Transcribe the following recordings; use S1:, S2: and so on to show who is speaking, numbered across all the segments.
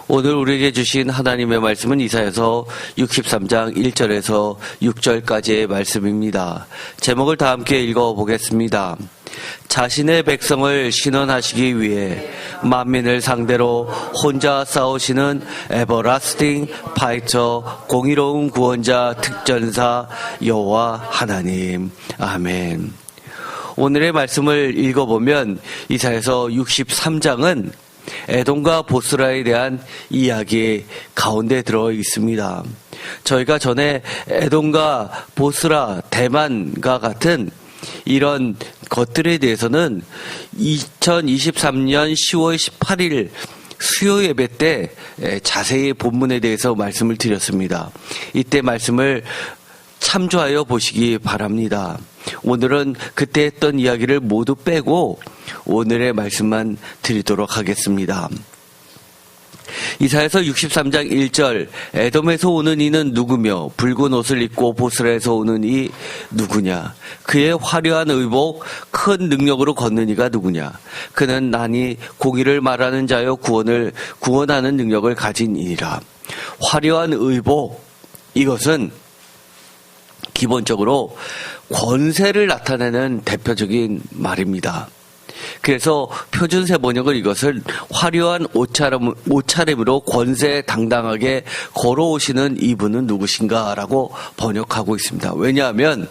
S1: 오늘 우리에게 주신 하나님의 말씀은 이사야서 63장 1절에서 6절까지의 말씀입니다. 제목을 다 함께 읽어보겠습니다. 자신의 백성을 신원하시기 위해 만민을 상대로 혼자 싸우시는 에버라스팅 파이터 공의로운 구원자 특전사 여호와 하나님. 아멘. 오늘의 말씀을 읽어보면 이사야서 63장은 에돔과 보스라에 대한 이야기 가운데 들어 있습니다. 저희가 전에 에돔과 보스라, 대만과 같은 이런 것들에 대해서는 2023년 10월 18일 수요 예배 때 자세히 본문에 대해서 말씀을 드렸습니다. 이때 말씀을 참조하여 보시기 바랍니다. 오늘은 그때 했던 이야기를 모두 빼고 오늘의 말씀만 드리도록 하겠습니다. 이사야서 63장 1절 에돔에서 오는 이는 누구며 붉은 옷을 입고 보스라에서 오는 이 누구냐? 그의 화려한 의복 큰 능력으로 걷는 이가 누구냐? 그는 난이 공의를 말하는 자여 구원하는 능력을 가진 이니라. 화려한 의복, 이것은 기본적으로 권세를 나타내는 대표적인 말입니다. 그래서 표준세 번역을 이것을 화려한 옷차림으로 권세 당당하게 걸어오시는 이분은 누구신가 라고 번역하고 있습니다. 왜냐하면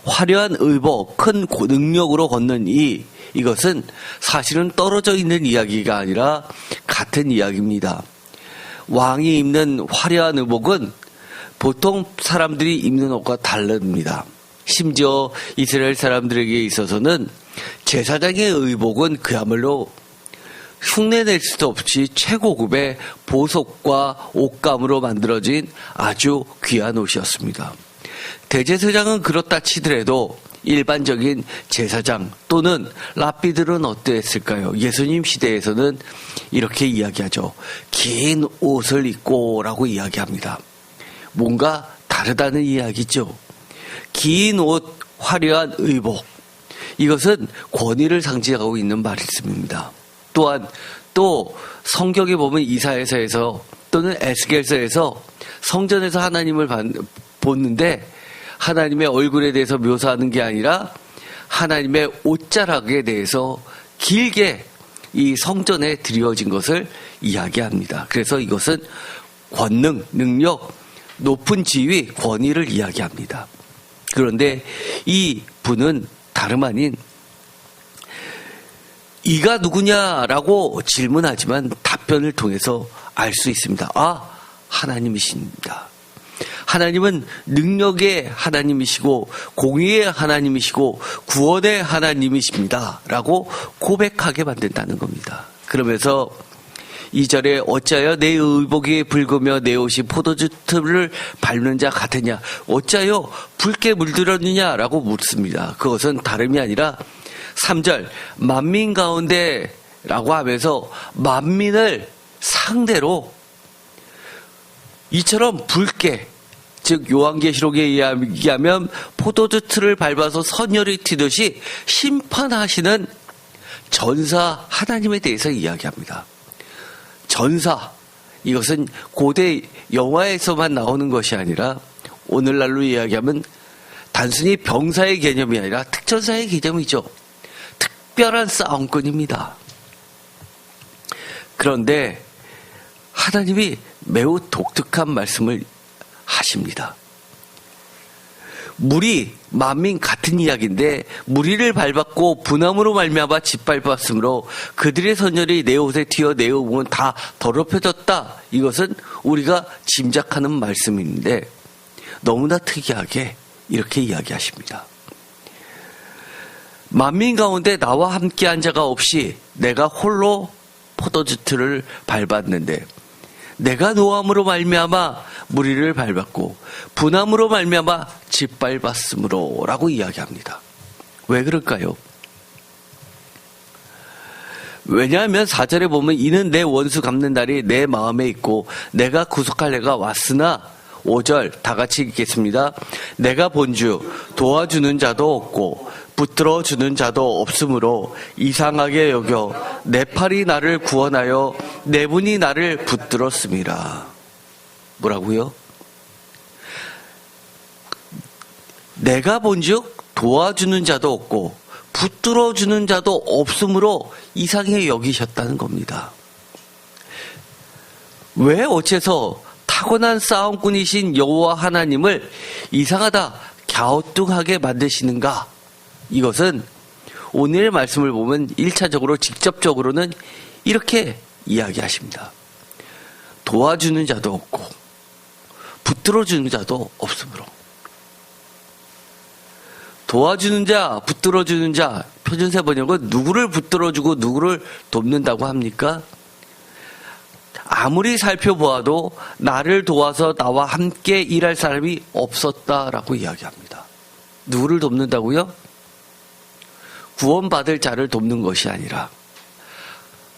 S1: 화려한 의복, 큰 능력으로 걷는 이것은 사실은 떨어져 있는 이야기가 아니라 같은 이야기입니다. 왕이 입는 화려한 의복은 보통 사람들이 입는 옷과 다릅니다. 심지어 이스라엘 사람들에게 있어서는 제사장의 의복은 그야말로 흉내낼 수도 없이 최고급의 보석과 옷감으로 만들어진 아주 귀한 옷이었습니다. 대제사장은 그렇다 치더라도 일반적인 제사장 또는 랍비들은 어땠을까요? 예수님 시대에서는 이렇게 이야기하죠. 긴 옷을 입고 라고 이야기합니다. 뭔가 다르다는 이야기죠. 긴 옷, 화려한 의복, 이것은 권위를 상징하고 있는 말씀입니다. 또한 또 성경에 보면 이사야서에서 또는 에스겔서에서 성전에서 하나님을 보는데 하나님의 얼굴에 대해서 묘사하는 게 아니라 하나님의 옷자락에 대해서 길게 이 성전에 드려진 것을 이야기합니다. 그래서 이것은 권능, 능력, 높은 지위, 권위를 이야기합니다. 그런데 이 분은 다름 아닌 이가 누구냐라고 질문하지만 답변을 통해서 알 수 있습니다. 아, 하나님이십니다. 하나님은 능력의 하나님이시고 공의의 하나님이시고 구원의 하나님이십니다. 라고 고백하게 만든다는 겁니다. 그러면서 2절에 어찌하여 내 의복이 붉으며 내 옷이 포도주를 밟는 자 같으냐? 어찌하여 붉게 물들었느냐? 라고 묻습니다. 그것은 다름이 아니라 3절 만민 가운데 라고 하면서 만민을 상대로 이처럼 붉게, 즉 요한계시록에 이야기하면 포도주 틀을 밟아서 선열이 튀듯이 심판하시는 전사 하나님에 대해서 이야기합니다. 전사, 이것은 고대 영화에서만 나오는 것이 아니라 오늘날로 이야기하면 단순히 병사의 개념이 아니라 특전사의 개념이죠. 특별한 싸움꾼입니다. 그런데 하나님이 매우 독특한 말씀을 하십니다. 물이 만민 같은 이야기인데 무리를 밟았고 분함으로 말미암아 짓밟았으므로 그들의 선열이 내 옷에 튀어 내 의복은 다 더럽혀졌다. 이것은 우리가 짐작하는 말씀인데 너무나 특이하게 이렇게 이야기하십니다. 만민 가운데 나와 함께한 자가 없이 내가 홀로 포도주 틀을 밟았는데 내가 노함으로 말미암아 무리를 밟았고 분함으로 말미암아 짓밟았으므로 라고 이야기합니다. 왜 그럴까요? 왜냐하면 4절에 보면 이는 내 원수 갚는 날이 내 마음에 있고 내가 구속할 해가 왔으나 5절 다 같이 읽겠습니다. 내가 본주 도와주는 자도 없고 붙들어 주는 자도 없으므로 이상하게 여겨 내 팔이 나를 구원하여 내 분이 나를 붙들었음이라. 뭐라고요? 내가 본즉 도와주는 자도 없고 붙들어 주는 자도 없으므로 이상하게 여기셨다는 겁니다. 왜 어째서 타고난 싸움꾼이신 여호와 하나님을 이상하다, 갸우뚱하게 만드시는가? 이것은 오늘의 말씀을 보면 1차적으로 직접적으로는 이렇게 이야기하십니다. 도와주는 자도 없고 붙들어주는 자도 없으므로. 도와주는 자, 붙들어주는 자, 표준세 번역은 누구를 붙들어주고 누구를 돕는다고 합니까? 아무리 살펴보아도 나를 도와서 나와 함께 일할 사람이 없었다라고 이야기합니다. 누구를 돕는다고요? 구원받을 자를 돕는 것이 아니라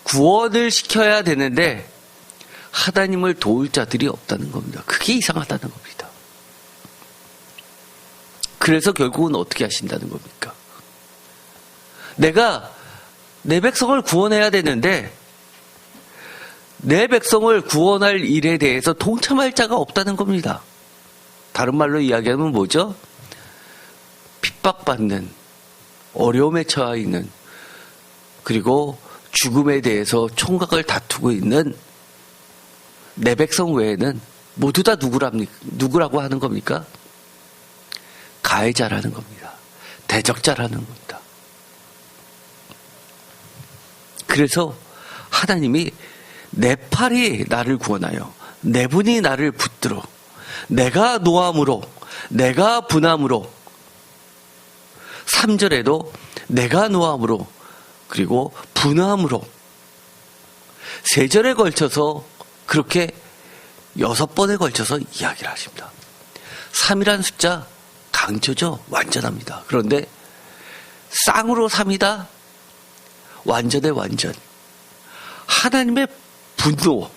S1: 구원을 시켜야 되는데 하나님을 도울 자들이 없다는 겁니다. 그게 이상하다는 겁니다. 그래서 결국은 어떻게 하신다는 겁니까? 내가 내 백성을 구원해야 되는데 내 백성을 구원할 일에 대해서 동참할 자가 없다는 겁니다. 다른 말로 이야기하면 뭐죠? 핍박받는, 어려움에 처해 있는, 그리고 죽음에 대해서 총각을 다투고 있는 내 백성 외에는 모두 다 누구라고 하는 겁니까? 가해자라는 겁니다. 대적자라는 겁니다. 그래서 하나님이 내 팔이 나를 구원하여 내 분이 나를 붙들어 내가 노함으로 내가 분함으로 3절에도 내가 노함으로 그리고 분함으로 3절에 걸쳐서 그렇게 6번에 걸쳐서 이야기를 하십니다. 3이라는 숫자 강조죠. 완전합니다. 그런데 쌍으로 3이다. 완전의 완전. 하나님의 분노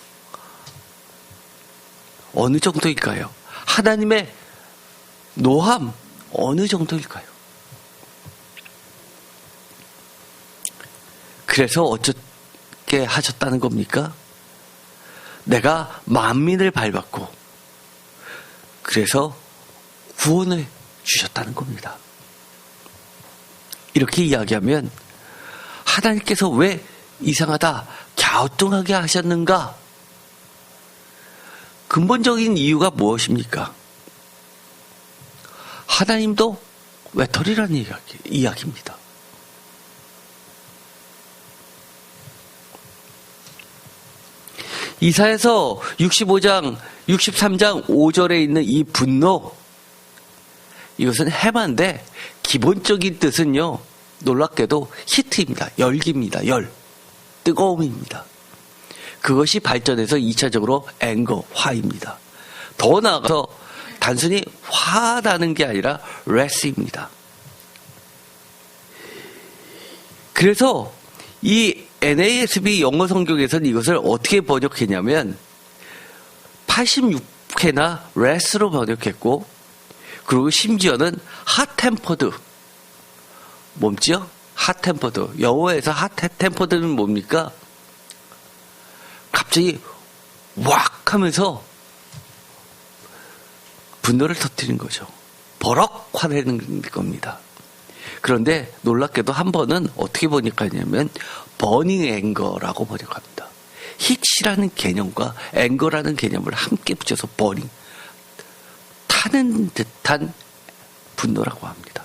S1: 어느 정도일까요? 하나님의 노함 어느 정도일까요? 그래서 어떻게 하셨다는 겁니까? 내가 만민을 밟았고 그래서 구원을 주셨다는 겁니다. 이렇게 이야기하면 하나님께서 왜 이상하다, 갸우뚱하게 하셨는가? 근본적인 이유가 무엇입니까? 하나님도 외톨이라는 이야기입니다. 이사야서 65장, 63장 5절에 있는 이 분노, 이것은 해마인데 기본적인 뜻은요, 놀랍게도 히트입니다. 열기입니다. 열. 뜨거움입니다. 그것이 발전해서 2차적으로 앵거, 화입니다. 더 나아가서 단순히 화나는 게 아니라 레스입니다. 그래서 이 NASB 영어 성경에서는 이것을 어떻게 번역했냐면 86회나 레스로 번역했고 그리고 심지어는 핫템퍼드 뭔지요? 핫템퍼드. 영어에서 핫템퍼드는 뭡니까? 갑자기 왁 하면서 분노를 터뜨리는 거죠. 버럭 화내는 겁니다. 그런데 놀랍게도 한 번은 어떻게 번역하냐면 버닝 앵거라고 번역합니다. hit이라는 개념과 앵거라는 개념을 함께 붙여서 버닝, 타는 듯한 분노라고 합니다.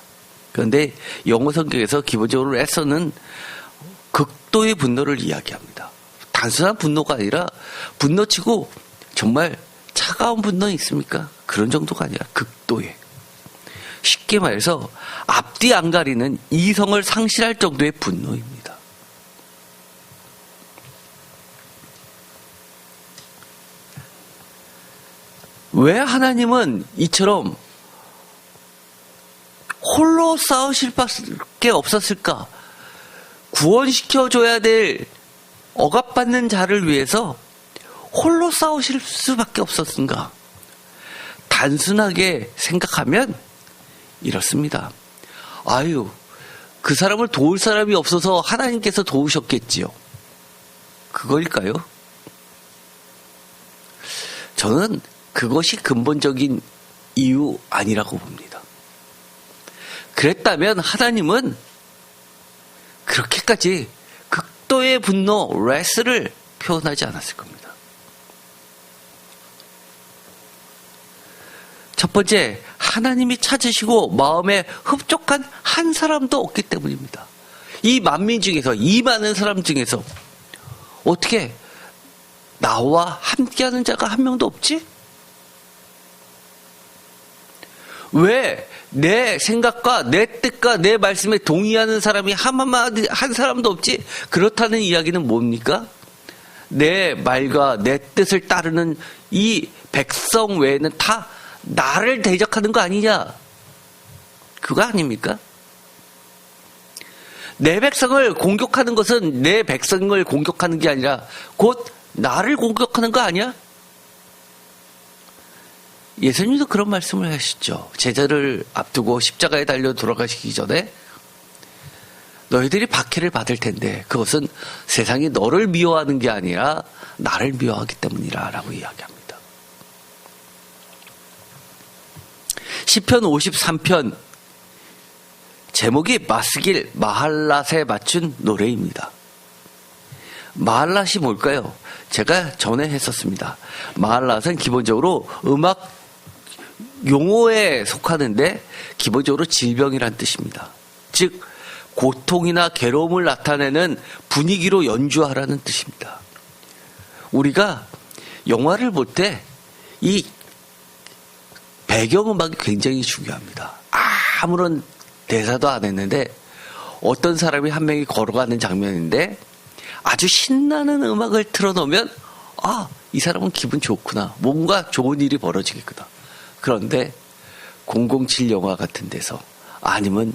S1: 그런데 영어 성경에서 기본적으로 에서는 극도의 분노를 이야기합니다. 단순한 분노가 아니라 분노치고 정말 차가운 분노 있습니까? 그런 정도가 아니라 극도의. 쉽게 말해서 앞뒤 안 가리는 이성을 상실할 정도의 분노입니다. 왜 하나님은 이처럼 홀로 싸우실 밖에 없었을까? 구원시켜줘야 될 억압받는 자를 위해서 홀로 싸우실 수밖에 없었는가? 단순하게 생각하면 이렇습니다. 아유, 그 사람을 도울 사람이 없어서 하나님께서 도우셨겠지요. 그거일까요? 저는 그것이 근본적인 이유 아니라고 봅니다. 그랬다면 하나님은 그렇게까지 극도의 분노, 레스를 표현하지 않았을 겁니다. 첫 번째, 하나님이 찾으시고 마음에 흡족한 한 사람도 없기 때문입니다. 이 만민 중에서, 이 많은 사람 중에서 어떻게 나와 함께하는 자가 한 명도 없지? 왜 내 생각과 내 뜻과 내 말씀에 동의하는 사람이 한 사람도 없지? 그렇다는 이야기는 뭡니까? 내 말과 내 뜻을 따르는 이 백성 외에는 다 나를 대적하는 거 아니냐? 그거 아닙니까? 내 백성을 공격하는 것은 내 백성을 공격하는 게 아니라 곧 나를 공격하는 거 아니야? 예수님도 그런 말씀을 하시죠. 제자를 앞두고 십자가에 달려 돌아가시기 전에 너희들이 박해를 받을 텐데 그것은 세상이 너를 미워하는 게 아니라 나를 미워하기 때문이라 라고 이야기합니다. 시편 53편 제목이 마스길 마할랏에 맞춘 노래입니다. 마할랏이 뭘까요? 제가 전에 했었습니다. 마할랏은 기본적으로 음악 용어에 속하는데 기본적으로 질병이란 뜻입니다. 즉 고통이나 괴로움을 나타내는 분위기로 연주하라는 뜻입니다. 우리가 영화를 볼 때 이 배경음악이 굉장히 중요합니다. 아무런 대사도 안 했는데 어떤 사람이 한 명이 걸어가는 장면인데 아주 신나는 음악을 틀어놓으면 이 사람은 기분 좋구나. 뭔가 좋은 일이 벌어지겠구나. 그런데 007 영화 같은 데서 아니면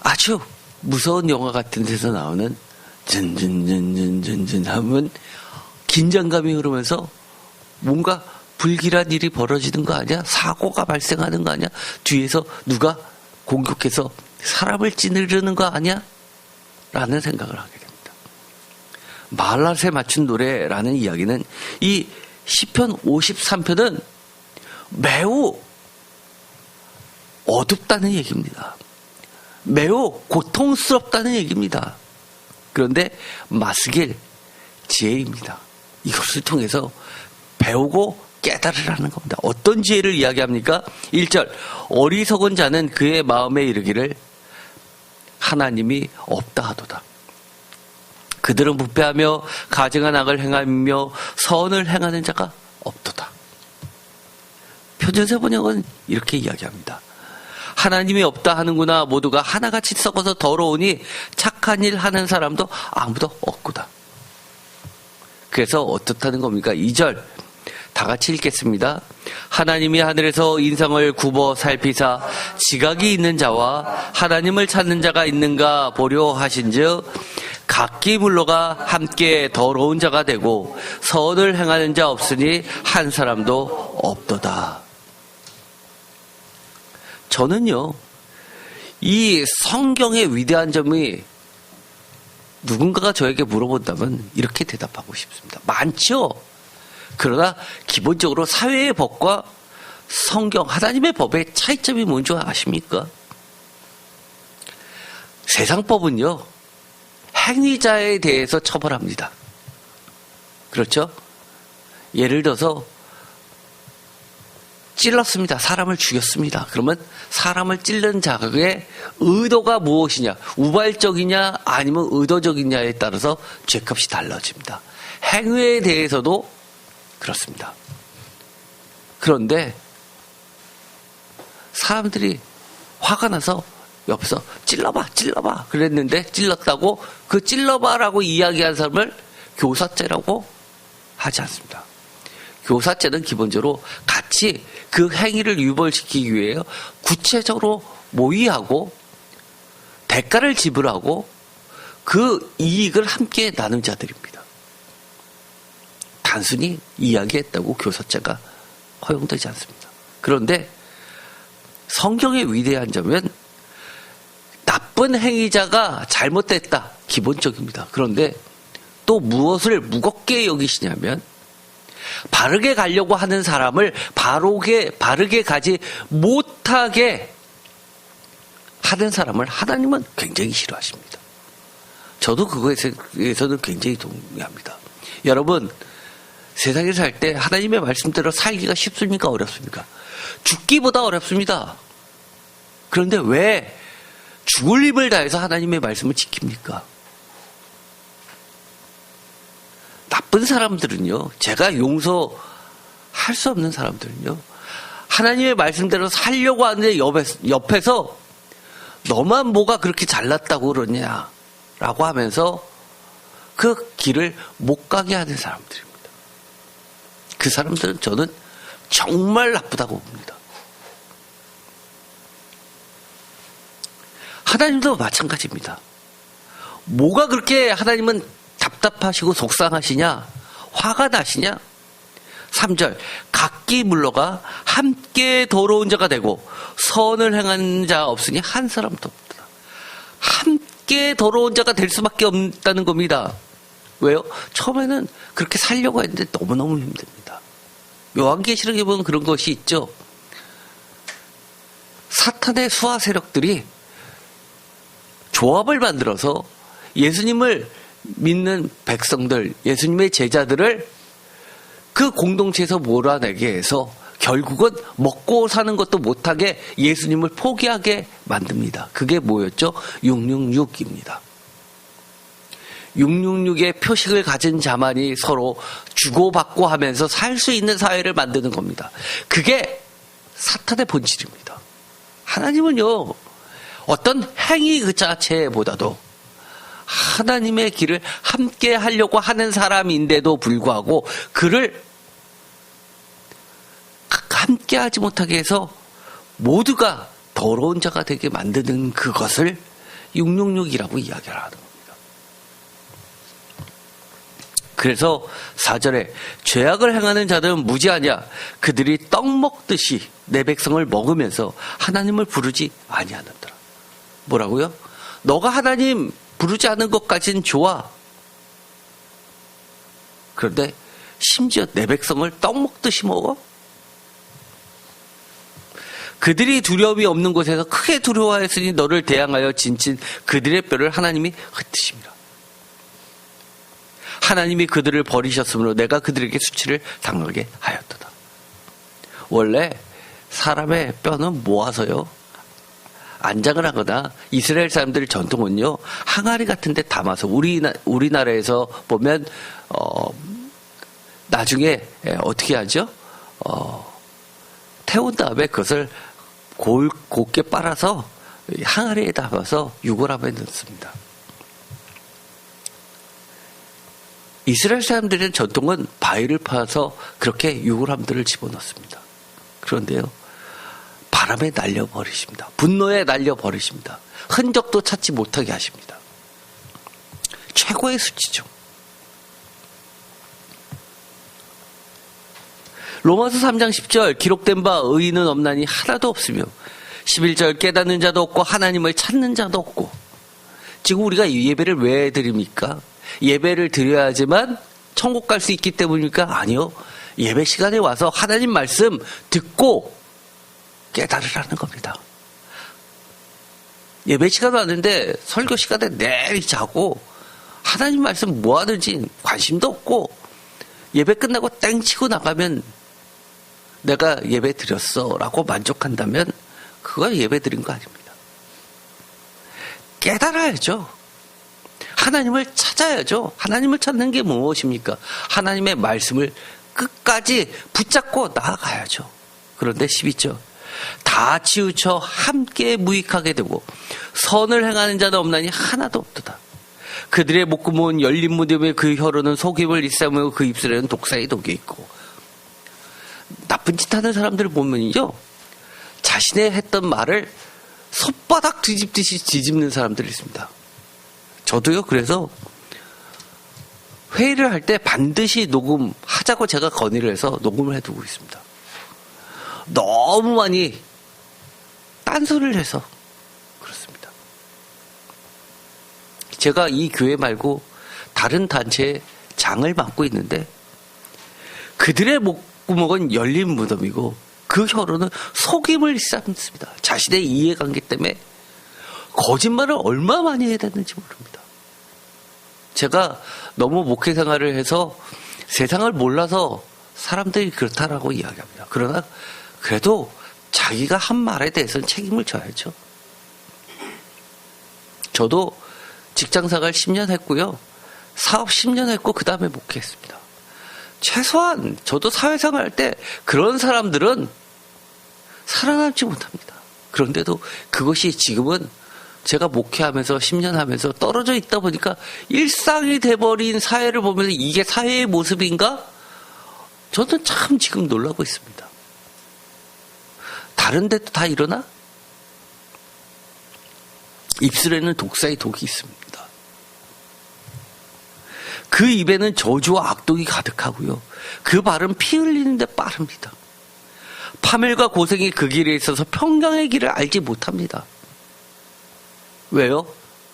S1: 아주 무서운 영화 같은 데서 나오는 전전전전전전 하면 긴장감이 흐르면서 뭔가 불길한 일이 벌어지는 거 아니야? 사고가 발생하는 거 아니야? 뒤에서 누가 공격해서 사람을 찌르는 거 아니야? 라는 생각을 하게 됩니다. 마할랏에 맞춘 노래라는 이야기는 이 시편 53편은 매우 어둡다는 얘기입니다. 매우 고통스럽다는 얘기입니다. 그런데 마스길 지혜입니다. 이것을 통해서 배우고 깨달으라는 겁니다. 어떤 지혜를 이야기합니까? 1절 어리석은 자는 그의 마음에 이르기를 하나님이 없다 하도다. 그들은 부패하며 가증한 악을 행하며 선을 행하는 자가 없도다. 표준세 번역은 이렇게 이야기합니다. 하나님이 없다 하는구나. 모두가 하나같이 썩어서 더러우니 착한 일 하는 사람도 아무도 없구나. 그래서 어떻다는 겁니까? 2절 다 같이 읽겠습니다. 하나님이 하늘에서 인성을 굽어 살피사 지각이 있는 자와 하나님을 찾는 자가 있는가 보려 하신즉 각기 물러가 함께 더러운 자가 되고 선을 행하는 자 없으니 한 사람도 없도다. 저는요, 이 성경의 위대한 점이 누군가가 저에게 물어본다면 이렇게 대답하고 싶습니다. 많죠? 그러나 기본적으로 사회의 법과 성경, 하나님의 법의 차이점이 뭔지 아십니까? 세상 법은요, 행위자에 대해서 처벌합니다. 그렇죠? 예를 들어서 찔렀습니다. 사람을 죽였습니다. 그러면 사람을 찔른 자의 의도가 무엇이냐, 우발적이냐 아니면 의도적이냐에 따라서 죄값이 달라집니다. 행위에 대해서도 그렇습니다. 그런데 사람들이 화가 나서 옆에서 찔러봐 그랬는데 찔렀다고 그 찔러봐라고 이야기한 사람을 교사죄라고 하지 않습니다. 교사죄는 기본적으로 같이 그 행위를 유발시키기 위해 구체적으로 모의하고 대가를 지불하고 그 이익을 함께 나눈 자들입니다. 단순히 이야기했다고 교사죄가 허용되지 않습니다. 그런데 성경의 위대한 점은 나쁜 행위자가 잘못됐다. 기본적입니다. 그런데 또 무엇을 무겁게 여기시냐면 바르게 가려고 하는 사람을 바르게 가지 못하게 하는 사람을 하나님은 굉장히 싫어하십니다. 저도 그거에 대해서는 굉장히 동의합니다. 여러분, 세상에 살 때 하나님의 말씀대로 살기가 쉽습니까? 어렵습니까? 죽기보다 어렵습니다. 그런데 왜 죽을 힘을 다해서 하나님의 말씀을 지킵니까? 나쁜 사람들은요, 제가 용서할 수 없는 사람들은요, 하나님의 말씀대로 살려고 하는데 옆에서 너만 뭐가 그렇게 잘났다고 그러냐 라고 하면서 그 길을 못 가게 하는 사람들입니다. 그 사람들은 저는 정말 나쁘다고 봅니다. 하나님도 마찬가지입니다. 뭐가 그렇게 하나님은 답답하시고 속상하시냐? 화가 나시냐? 3절, 각기 물러가 함께 더러운 자가 되고 선을 행하는 자 없으니 한 사람도 없다. 함께 더러운 자가 될 수밖에 없다는 겁니다. 왜요? 처음에는 그렇게 살려고 했는데 너무너무 힘듭니다. 요한계시록에 보면 그런 것이 있죠. 사탄의 수하 세력들이 조합을 만들어서 예수님을 믿는 백성들, 예수님의 제자들을 그 공동체에서 몰아내게 해서 결국은 먹고 사는 것도 못하게 예수님을 포기하게 만듭니다. 그게 뭐였죠? 666입니다. 666의 표식을 가진 자만이 서로 주고받고 하면서 살 수 있는 사회를 만드는 겁니다. 그게 사탄의 본질입니다. 하나님은요, 어떤 행위 그 자체보다도 하나님의 길을 함께 하려고 하는 사람인데도 불구하고 그를 함께 하지 못하게 해서 모두가 더러운 자가 되게 만드는 그것을 666이라고 이야기를 하는 겁니다. 그래서 4절에 죄악을 행하는 자들은 무지하냐? 그들이 떡 먹듯이 내 백성을 먹으면서 하나님을 부르지 아니하는더라. 뭐라고요? 너가 하나님 부르지 않은 것까지는 좋아. 그런데 심지어 내 백성을 떡 먹듯이 먹어? 그들이 두려움이 없는 곳에서 크게 두려워하였으니 너를 대항하여 진친 그들의 뼈를 하나님이 흩으십니다. 하나님이 그들을 버리셨으므로 내가 그들에게 수치를 당하게 하였도다. 원래 사람의 뼈는 모아서요, 안장을 하거나 이스라엘 사람들의 전통은요, 항아리 같은 데 담아서 우리나라에서 보면 나중에 어떻게 하죠? 태운 다음에 그것을 곱게 빨아서 항아리에 담아서 유골함에 넣습니다. 이스라엘 사람들의 전통은 바위를 파서 그렇게 유골함들을 집어넣습니다. 그런데요, 바람에 날려버리십니다. 분노에 날려버리십니다. 흔적도 찾지 못하게 하십니다. 최고의 수치죠. 로마서 3장 10절 기록된 바 의인은 없나니 하나도 없으며 11절 깨닫는 자도 없고 하나님을 찾는 자도 없고. 지금 우리가 예배를 왜 드립니까? 예배를 드려야지만 천국 갈 수 있기 때문입니까? 아니요. 예배 시간에 와서 하나님 말씀 듣고 깨달으라는 겁니다. 예배 시간 왔는데 설교 시간에 내리 자고 하나님 말씀 뭐 하는지 관심도 없고 예배 끝나고 땡치고 나가면 내가 예배 드렸어 라고 만족한다면 그건 예배 드린 거 아닙니다. 깨달아야죠. 하나님을 찾아야죠. 하나님을 찾는 게 무엇입니까? 하나님의 말씀을 끝까지 붙잡고 나아가야죠. 그런데 12절 다 치우쳐 함께 무익하게 되고 선을 행하는 자는 없나니 하나도 없도다. 그들의 목구멍은 열린 무덤에 그 혀로는 속임을 일삼으며 그 입술에는 독사의 독이 있고. 나쁜 짓 하는 사람들을 보면요, 자신의 했던 말을 손바닥 뒤집듯이 뒤집는 사람들이 있습니다. 저도요, 그래서 회의를 할 때 반드시 녹음하자고 제가 건의를 해서 녹음을 해두고 있습니다. 너무 많이 딴소리를 해서 그렇습니다. 제가 이 교회 말고 다른 단체의 장을 맡고 있는데 그들의 목구멍은 열린 무덤이고 그 혀로는 속임을 삼습니다. 자신의 이해관계 때문에 거짓말을 얼마 많이 해야 되는지 모릅니다. 제가 너무 목회 생활을 해서 세상을 몰라서 사람들이 그렇다라고 이야기합니다. 그러나 그래도 자기가 한 말에 대해서는 책임을 져야죠. 저도 직장생활 10년 했고요. 사업 10년 했고 그 다음에 목회했습니다. 최소한 저도 사회생활 할 때 그런 사람들은 살아남지 못합니다. 그런데도 그것이 지금은 제가 목회하면서 10년 하면서 떨어져 있다 보니까 일상이 돼버린 사회를 보면서 이게 사회의 모습인가? 저는 참 지금 놀라고 있습니다. 다른 데도 다 이러나? 입술에는 독사의 독이 있습니다. 그 입에는 저주와 악독이 가득하고요. 그 발은 피 흘리는데 빠릅니다. 파멸과 고생이 그 길에 있어서 평강의 길을 알지 못합니다. 왜요?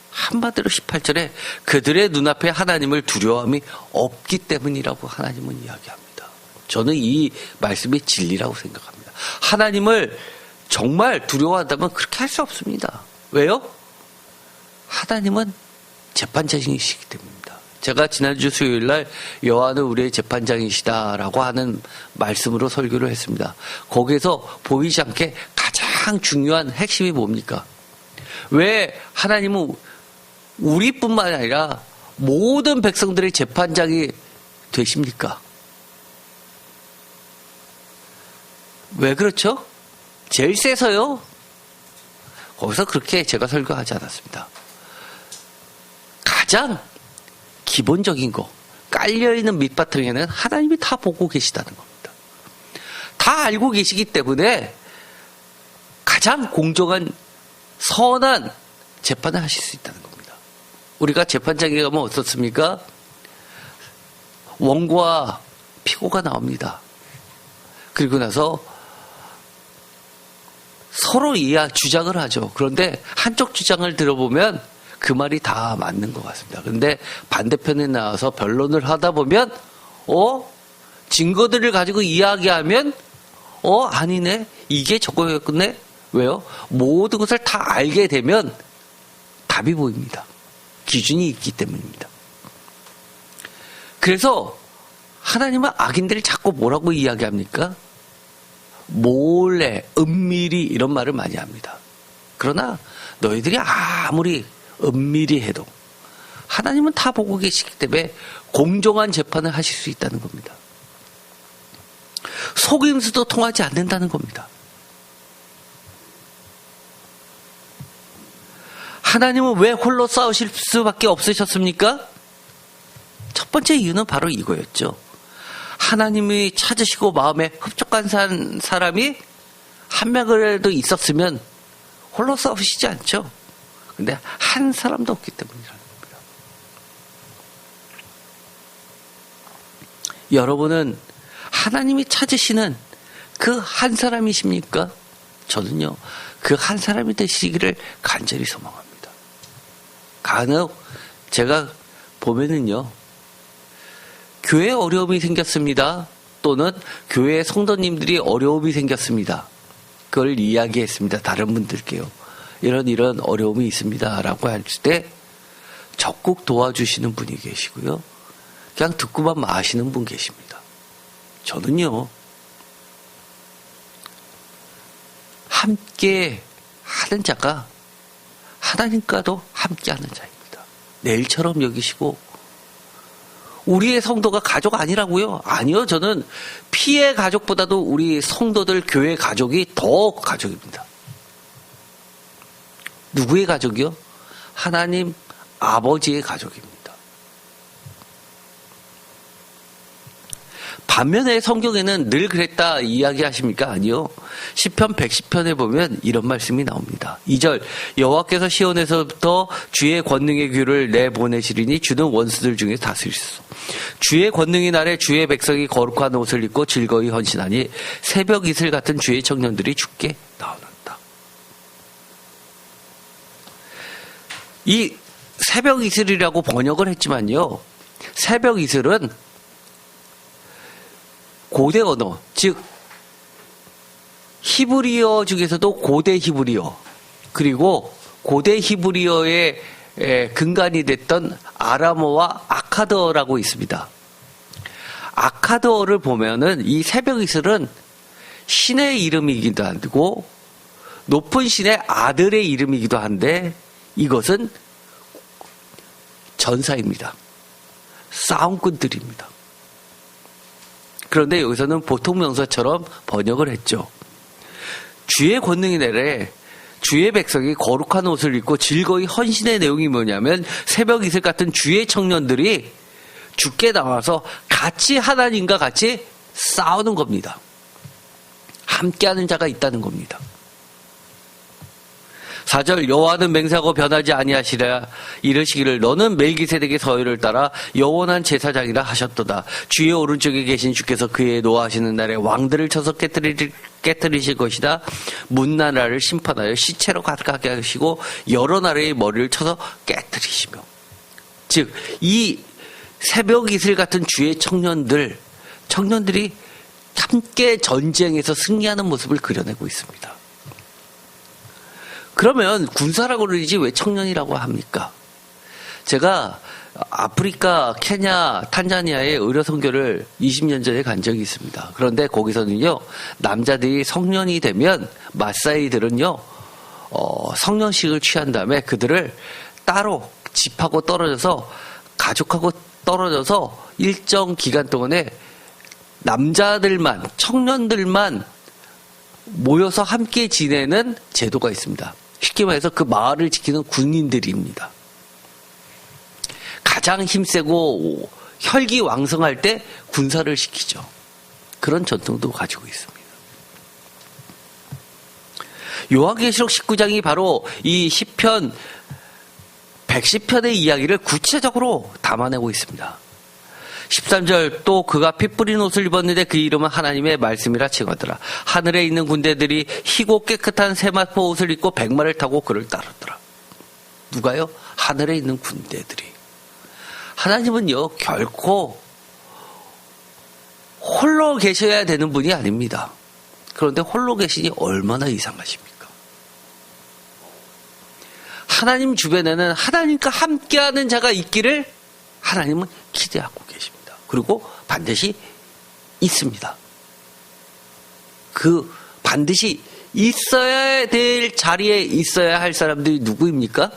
S1: 한마디로 18절에 그들의 눈앞에 하나님을 두려워함이 없기 때문이라고 하나님은 이야기합니다. 저는 이 말씀이 진리라고 생각합니다. 하나님을 정말 두려워한다면 그렇게 할 수 없습니다. 왜요? 하나님은 재판장이시기 때문입니다. 제가 지난주 수요일날 여호와는 우리의 재판장이시다라고 하는 말씀으로 설교를 했습니다. 거기에서 보이지 않게 가장 중요한 핵심이 뭡니까? 왜 하나님은 우리뿐만 아니라 모든 백성들의 재판장이 되십니까? 왜 그렇죠? 제일 세서요. 거기서 그렇게 제가 설교하지 않았습니다. 가장 기본적인 거, 깔려있는 밑바탕에는 하나님이 다 보고 계시다는 겁니다. 다 알고 계시기 때문에 가장 공정한 선한 재판을 하실 수 있다는 겁니다. 우리가 재판장에 가면 어떻습니까? 원고와 피고가 나옵니다. 그리고 나서 서로 주장을 하죠. 그런데 한쪽 주장을 들어보면 그 말이 다 맞는 것 같습니다. 그런데 반대편에 나와서 변론을 하다 보면 증거들을 가지고 이야기하면 아니네, 이게 저거였네. 왜요? 모든 것을 다 알게 되면 답이 보입니다. 기준이 있기 때문입니다. 그래서 하나님은 악인들이 자꾸 뭐라고 이야기합니까? 몰래, 은밀히 이런 말을 많이 합니다. 그러나 너희들이 아무리 은밀히 해도 하나님은 다 보고 계시기 때문에 공정한 재판을 하실 수 있다는 겁니다. 속임수도 통하지 않는다는 겁니다. 하나님은 왜 홀로 싸우실 수밖에 없으셨습니까? 첫 번째 이유는 바로 이거였죠. 하나님이 찾으시고 마음에 흡족한 사람이 한 명이라도 있었으면 홀로 싸우시지 않죠. 근데 한 사람도 없기 때문이라는 겁니다. 여러분은 하나님이 찾으시는 그 한 사람이십니까? 저는요, 그 한 사람이 되시기를 간절히 소망합니다. 간혹 제가 보면은요, 교회에 어려움이 생겼습니다. 또는 교회 성도님들이 어려움이 생겼습니다. 그걸 이야기했습니다. 다른 분들께요. 이런 어려움이 있습니다. 라고 할 때 적극 도와주시는 분이 계시고요. 그냥 듣고만 마시는 분 계십니다. 저는요, 함께 하는 자가 하나님과도 함께 하는 자입니다. 내일처럼 여기시고, 우리의 성도가 가족 아니라고요? 아니요. 저는 피의 가족보다도 우리 성도들 교회 가족이 더 가족입니다. 누구의 가족이요? 하나님 아버지의 가족입니다. 반면에 성경에는 늘 그랬다 이야기하십니까? 아니요. 시편 110편에 보면 이런 말씀이 나옵니다. 2절, 여호와께서 시온에서부터 주의 권능의 귀를 내보내시리니 주는 원수들 중에 다스리소서. 주의 권능의 날에 주의 백성이 거룩한 옷을 입고 즐거이 헌신하니 새벽 이슬 같은 주의 청년들이 주께 나오는다. 이 새벽 이슬이라고 번역을 했지만요. 새벽 이슬은 고대 언어, 즉 히브리어 중에서도 고대 히브리어, 그리고 고대 히브리어의 근간이 됐던 아람어와 아카드어라고 있습니다. 아카드어를 보면은 이 새벽 이슬은 신의 이름이기도 하고 높은 신의 아들의 이름이기도 한데 이것은 전사입니다. 싸움꾼들입니다. 그런데 여기서는 보통 명사처럼 번역을 했죠. 주의 권능이 내래 주의 백성이 거룩한 옷을 입고 즐거이 헌신의 내용이 뭐냐면 새벽 이슬 같은 주의 청년들이 주께 나와서 같이 하나님과 같이 싸우는 겁니다. 함께하는 자가 있다는 겁니다. 4절 여호와는 맹세하고 변하지 아니하시라 이르시기를 너는 멜기세덱의 서열을 따라 영원한 제사장이라 하셨도다. 주의 오른쪽에 계신 주께서 그의 노하시는 날에 왕들을 쳐서 깨뜨리실 것이다. 문나라를 심판하여 시체로 가득하게 하시고 여러 나라의 머리를 쳐서 깨뜨리시며. 즉 이 새벽 이슬 같은 주의 청년들이 함께 전쟁에서 승리하는 모습을 그려내고 있습니다. 그러면 군사라고 그러지 왜 청년이라고 합니까? 제가 아프리카, 케냐, 탄자니아의 의료 선교를 20년 전에 간 적이 있습니다. 그런데 거기서는요, 남자들이 성년이 되면 마사이들은요, 성년식을 취한 다음에 그들을 따로 집하고 떨어져서 가족하고 떨어져서 일정 기간 동안에 남자들만, 청년들만 모여서 함께 지내는 제도가 있습니다. 쉽게 말해서 그 마을을 지키는 군인들입니다. 가장 힘세고 혈기왕성할 때 군사를 시키죠. 그런 전통도 가지고 있습니다. 요한계시록 19장이 바로 이 시편 110편의 이야기를 구체적으로 담아내고 있습니다. 13절 또 그가 피 뿌린 옷을 입었는데 그 이름은 하나님의 말씀이라 칭하더라. 하늘에 있는 군대들이 희고 깨끗한 세마포 옷을 입고 백마를 타고 그를 따르더라. 누가요? 하늘에 있는 군대들이. 하나님은요 결코 홀로 계셔야 되는 분이 아닙니다. 그런데 홀로 계시니 얼마나 이상하십니까? 하나님 주변에는 하나님과 함께하는 자가 있기를 하나님은 기대하고 계십니다. 그리고 반드시 있습니다. 그 반드시 있어야 될 자리에 있어야 할 사람들이 누구입니까?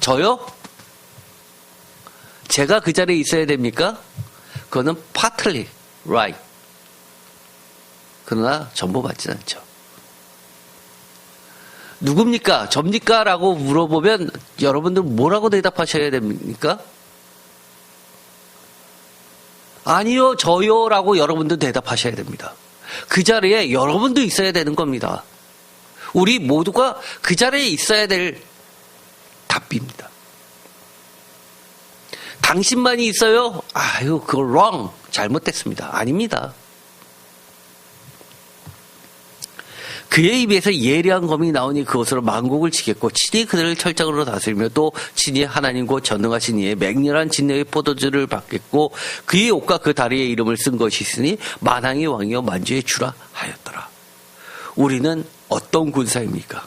S1: 저요? 제가 그 자리에 있어야 됩니까? 그거는 partly right. 그러나 전부 맞지는 않죠. 누굽니까? 접니까? 라고 물어보면 여러분들 뭐라고 대답하셔야 됩니까? 아니요, 저요 라고 여러분도 대답하셔야 됩니다. 그 자리에 여러분도 있어야 되는 겁니다. 우리 모두가 그 자리에 있어야 될 답입니다. 당신만이 있어요? 아유, 그거 wrong. 잘못됐습니다. 아닙니다. 그의 입에서 예리한 검이 나오니 그것으로 만국을 치겠고 친히 그들을 철장으로 다스리며 또 친히 하나님과 전능하신 이의 맹렬한 진노의 포도주를 받겠고 그의 옷과 그 다리의 이름을 쓴 것이 있으니 만왕의 왕이요 만주의 주라 하였더라. 우리는 어떤 군사입니까?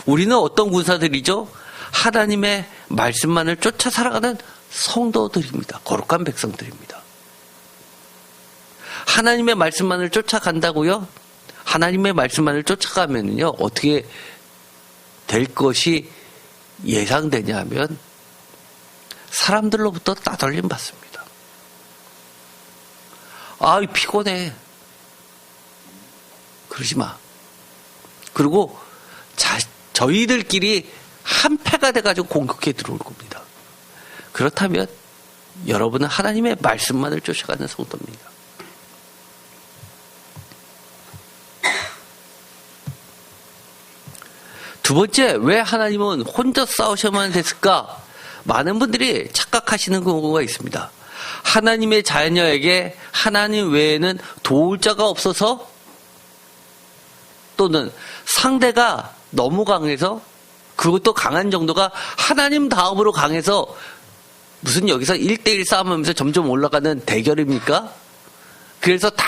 S1: 우리는 어떤 군사들이죠? 하나님의 말씀만을 쫓아 살아가는 성도들입니다. 거룩한 백성들입니다. 하나님의 말씀만을 쫓아간다고요? 하나님의 말씀만을 쫓아가면요 어떻게 될 것이 예상되냐 하면 사람들로부터 따돌림 받습니다. 아, 피곤해. 그러지 마. 그리고 저희들끼리 한패가 돼가지고 공격해 들어올 겁니다. 그렇다면 여러분은 하나님의 말씀만을 쫓아가는 성도입니다. 두 번째, 왜 하나님은 혼자 싸우셔야만 됐을까? 많은 분들이 착각하시는 경우가 있습니다. 하나님의 자녀에게 하나님 외에는 도울 자가 없어서 또는 상대가 너무 강해서 그리고 또 강한 정도가 하나님 다음으로 강해서 무슨 여기서 1대1 싸움하면서 점점 올라가는 대결입니까? 그래서 다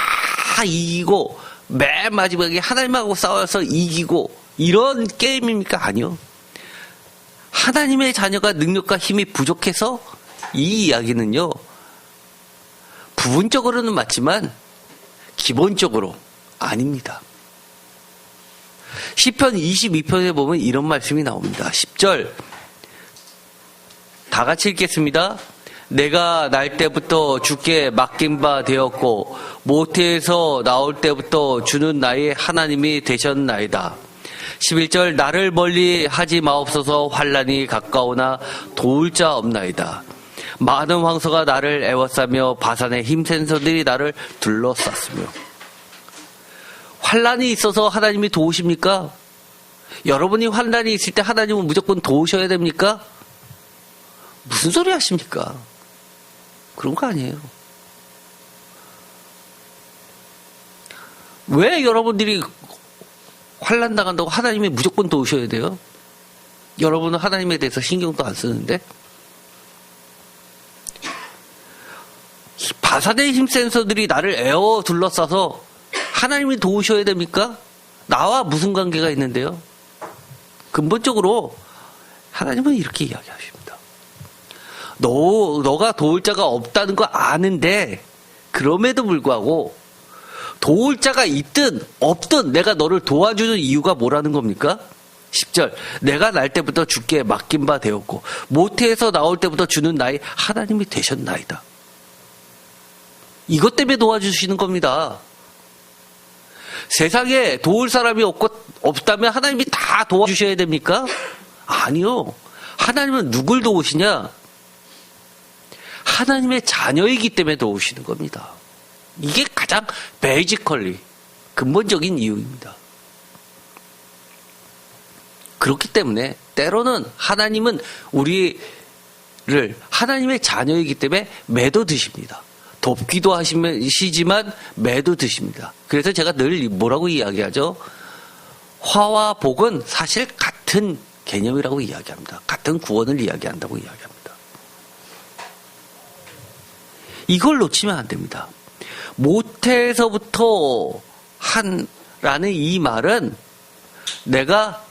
S1: 이기고 맨 마지막에 하나님하고 싸워서 이기고 이런 게임입니까? 아니요. 하나님의 자녀가 능력과 힘이 부족해서 이 이야기는요. 부분적으로는 맞지만 기본적으로 아닙니다. 시편 22편에 보면 이런 말씀이 나옵니다. 10절 다 같이 읽겠습니다. 내가 날 때부터 주께 맡긴 바 되었고 모태에서 나올 때부터 주는 나의 하나님이 되셨나이다. 11절 나를 멀리 하지 마옵소서. 환난이 가까우나 도울 자 없나이다. 많은 황소가 나를 애워싸며 바산의 힘센 소들이 나를 둘러쌌으며. 환난이 있어서 하나님이 도우십니까? 여러분이 환난이 있을 때 하나님은 무조건 도우셔야 됩니까? 무슨 소리 하십니까? 그런 거 아니에요. 왜 여러분들이 환난 당한다고 하나님이 무조건 도우셔야 돼요? 여러분은 하나님에 대해서 신경도 안 쓰는데? 바산의 힘센 소들이 나를 에워 둘러싸서 하나님이 도우셔야 됩니까? 나와 무슨 관계가 있는데요? 근본적으로 하나님은 이렇게 이야기하십니다. 너가 도울 자가 없다는 거 아는데 그럼에도 불구하고 도울 자가 있든 없든 내가 너를 도와주는 이유가 뭐라는 겁니까? 10절 내가 날 때부터 주께 맡긴 바 되었고 모태에서 나올 때부터 주는 나의 하나님이 되셨나이다. 이것 때문에 도와주시는 겁니다. 세상에 도울 사람이 없다면 하나님이 다 도와주셔야 됩니까? 아니요. 하나님은 누굴 도우시냐? 하나님의 자녀이기 때문에 도우시는 겁니다. 이게 가장 베이지컬리 근본적인 이유입니다. 그렇기 때문에 때로는 하나님은 우리를 하나님의 자녀이기 때문에 매도드십니다. 돕기도 하시지만 매도드십니다. 그래서 제가 늘 뭐라고 이야기하죠? 화와 복은 사실 같은 개념이라고 이야기합니다. 같은 구원을 이야기한다고 이야기합니다. 이걸 놓치면 안 됩니다. 모태에서부터 한라는 이 말은 내가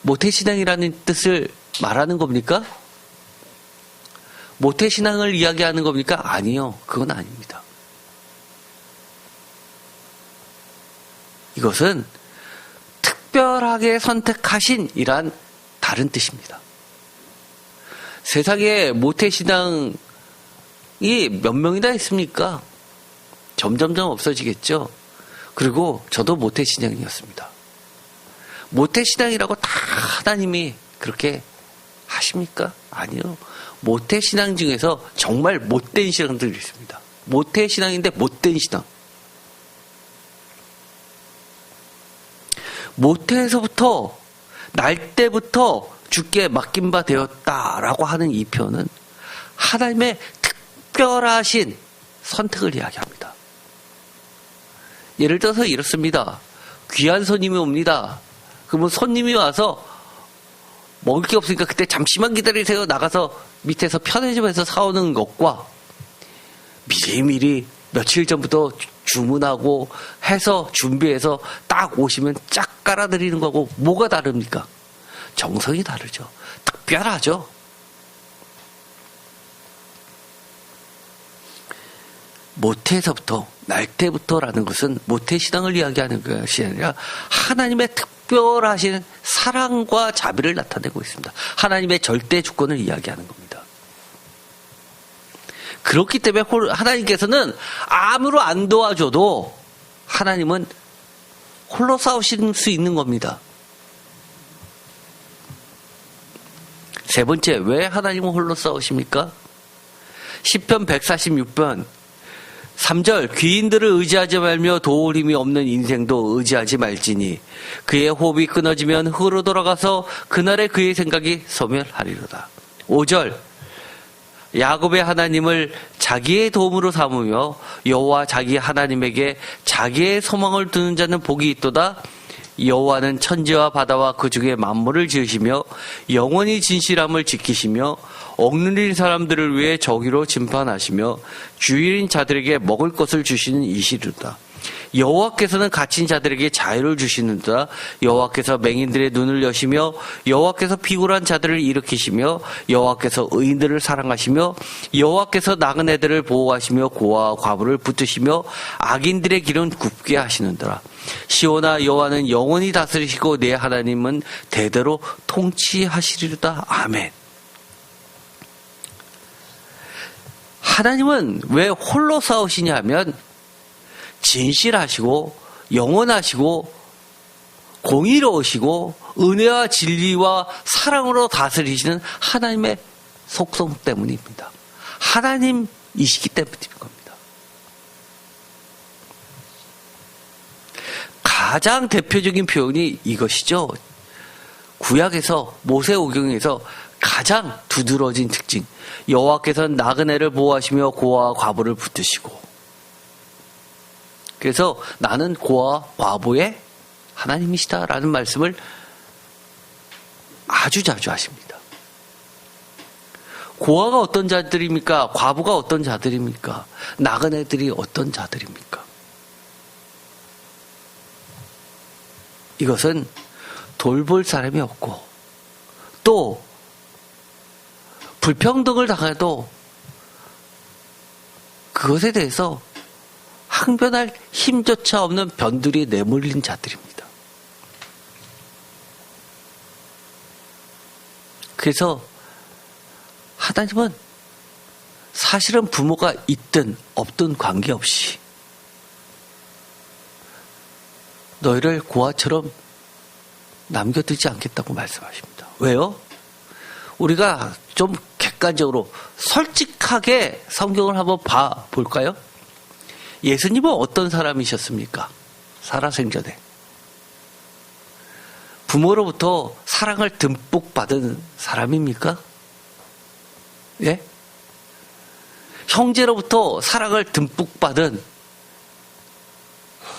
S1: 모태신앙이라는 뜻을 말하는 겁니까? 모태신앙을 이야기하는 겁니까? 아니요. 그건 아닙니다. 이것은 특별하게 선택하신이란 다른 뜻입니다. 세상에 모태신앙이 몇 명이나 있습니까? 점점점 없어지겠죠. 그리고 저도 모태신앙이었습니다. 모태신앙이라고 다 하나님이 그렇게 하십니까? 아니요. 모태신앙 중에서 정말 못된 신앙들이 있습니다. 모태신앙인데 못된 신앙. 모태에서부터 날 때부터 주께 맡긴 바 되었다라고 하는 이 표현은 하나님의 특별하신 선택을 이야기합니다. 예를 들어서 이렇습니다. 귀한 손님이 옵니다. 그러면 손님이 와서 먹을 게 없으니까 그때 잠시만 기다리세요. 나가서 밑에서 편의점에서 사오는 것과 미리미리 며칠 전부터 주문하고 해서 준비해서 딱 오시면 쫙 깔아드리는 거하고 뭐가 다릅니까? 정성이 다르죠. 특별하죠. 모태에서부터 날 때부터라는 것은 모태신앙을 이야기하는 것이 아니라 하나님의 특별하신 사랑과 자비를 나타내고 있습니다. 하나님의 절대 주권을 이야기하는 겁니다. 그렇기 때문에 하나님께서는 아무로 안 도와줘도 하나님은 홀로 싸우실 수 있는 겁니다. 세 번째, 왜 하나님은 홀로 싸우십니까? 시편 146편 3절 귀인들을 의지하지 말며 도울 힘이 없는 인생도 의지하지 말지니 그의 호흡이 끊어지면 흙으로 돌아가서 그날에 그의 생각이 소멸하리로다. 5절 야곱의 하나님을 자기의 도움으로 삼으며 여호와 자기 하나님에게 자기의 소망을 두는 자는 복이 있도다. 여호와는 천지와 바다와 그 중에 만물을 지으시며 영원히 진실함을 지키시며 억눌린 사람들을 위해 정의로 심판하시며 주일인 자들에게 먹을 것을 주시는 이시로다. 여호와께서는 갇힌 자들에게 자유를 주시는도다. 여호와께서 맹인들의 눈을 여시며 여호와께서 비굴한 자들을 일으키시며 여호와께서 의인들을 사랑하시며 여호와께서 나그네들을 보호하시며 고아와 과부를 붙드시며 악인들의 길은 굽게 하시는도다. 시온아, 여호와는 영원히 다스리시고 내 하나님은 대대로 통치하시리로다. 아멘. 하나님은 왜 홀로 싸우시냐 하면 진실하시고 영원하시고 공의로우시고 은혜와 진리와 사랑으로 다스리시는 하나님의 속성 때문입니다. 하나님이시기 때문인 겁니다. 가장 대표적인 표현이 이것이죠. 구약에서 모세오경에서 가장 두드러진 특징. 여호와께서는 나그네를 보호하시며 고아와 과부를 붙드시고. 그래서 나는 고아와 과부의 하나님이시다라는 말씀을 아주 자주 하십니다. 고아가 어떤 자들입니까? 과부가 어떤 자들입니까? 나그네들이 어떤 자들입니까? 이것은 돌볼 사람이 없고 또 불평등을 당해도 그것에 대해서 항변할 힘조차 없는 변두리에 내몰린 자들입니다. 그래서 하나님은 사실은 부모가 있든 없든 관계없이 너희를 고아처럼 남겨두지 않겠다고 말씀하십니다. 왜요? 우리가 좀 객관적으로 솔직하게 성경을 한번 볼까요? 예수님은 어떤 사람이셨습니까? 살아생전에. 부모로부터 사랑을 듬뿍 받은 사람입니까? 예? 형제로부터 사랑을 듬뿍 받은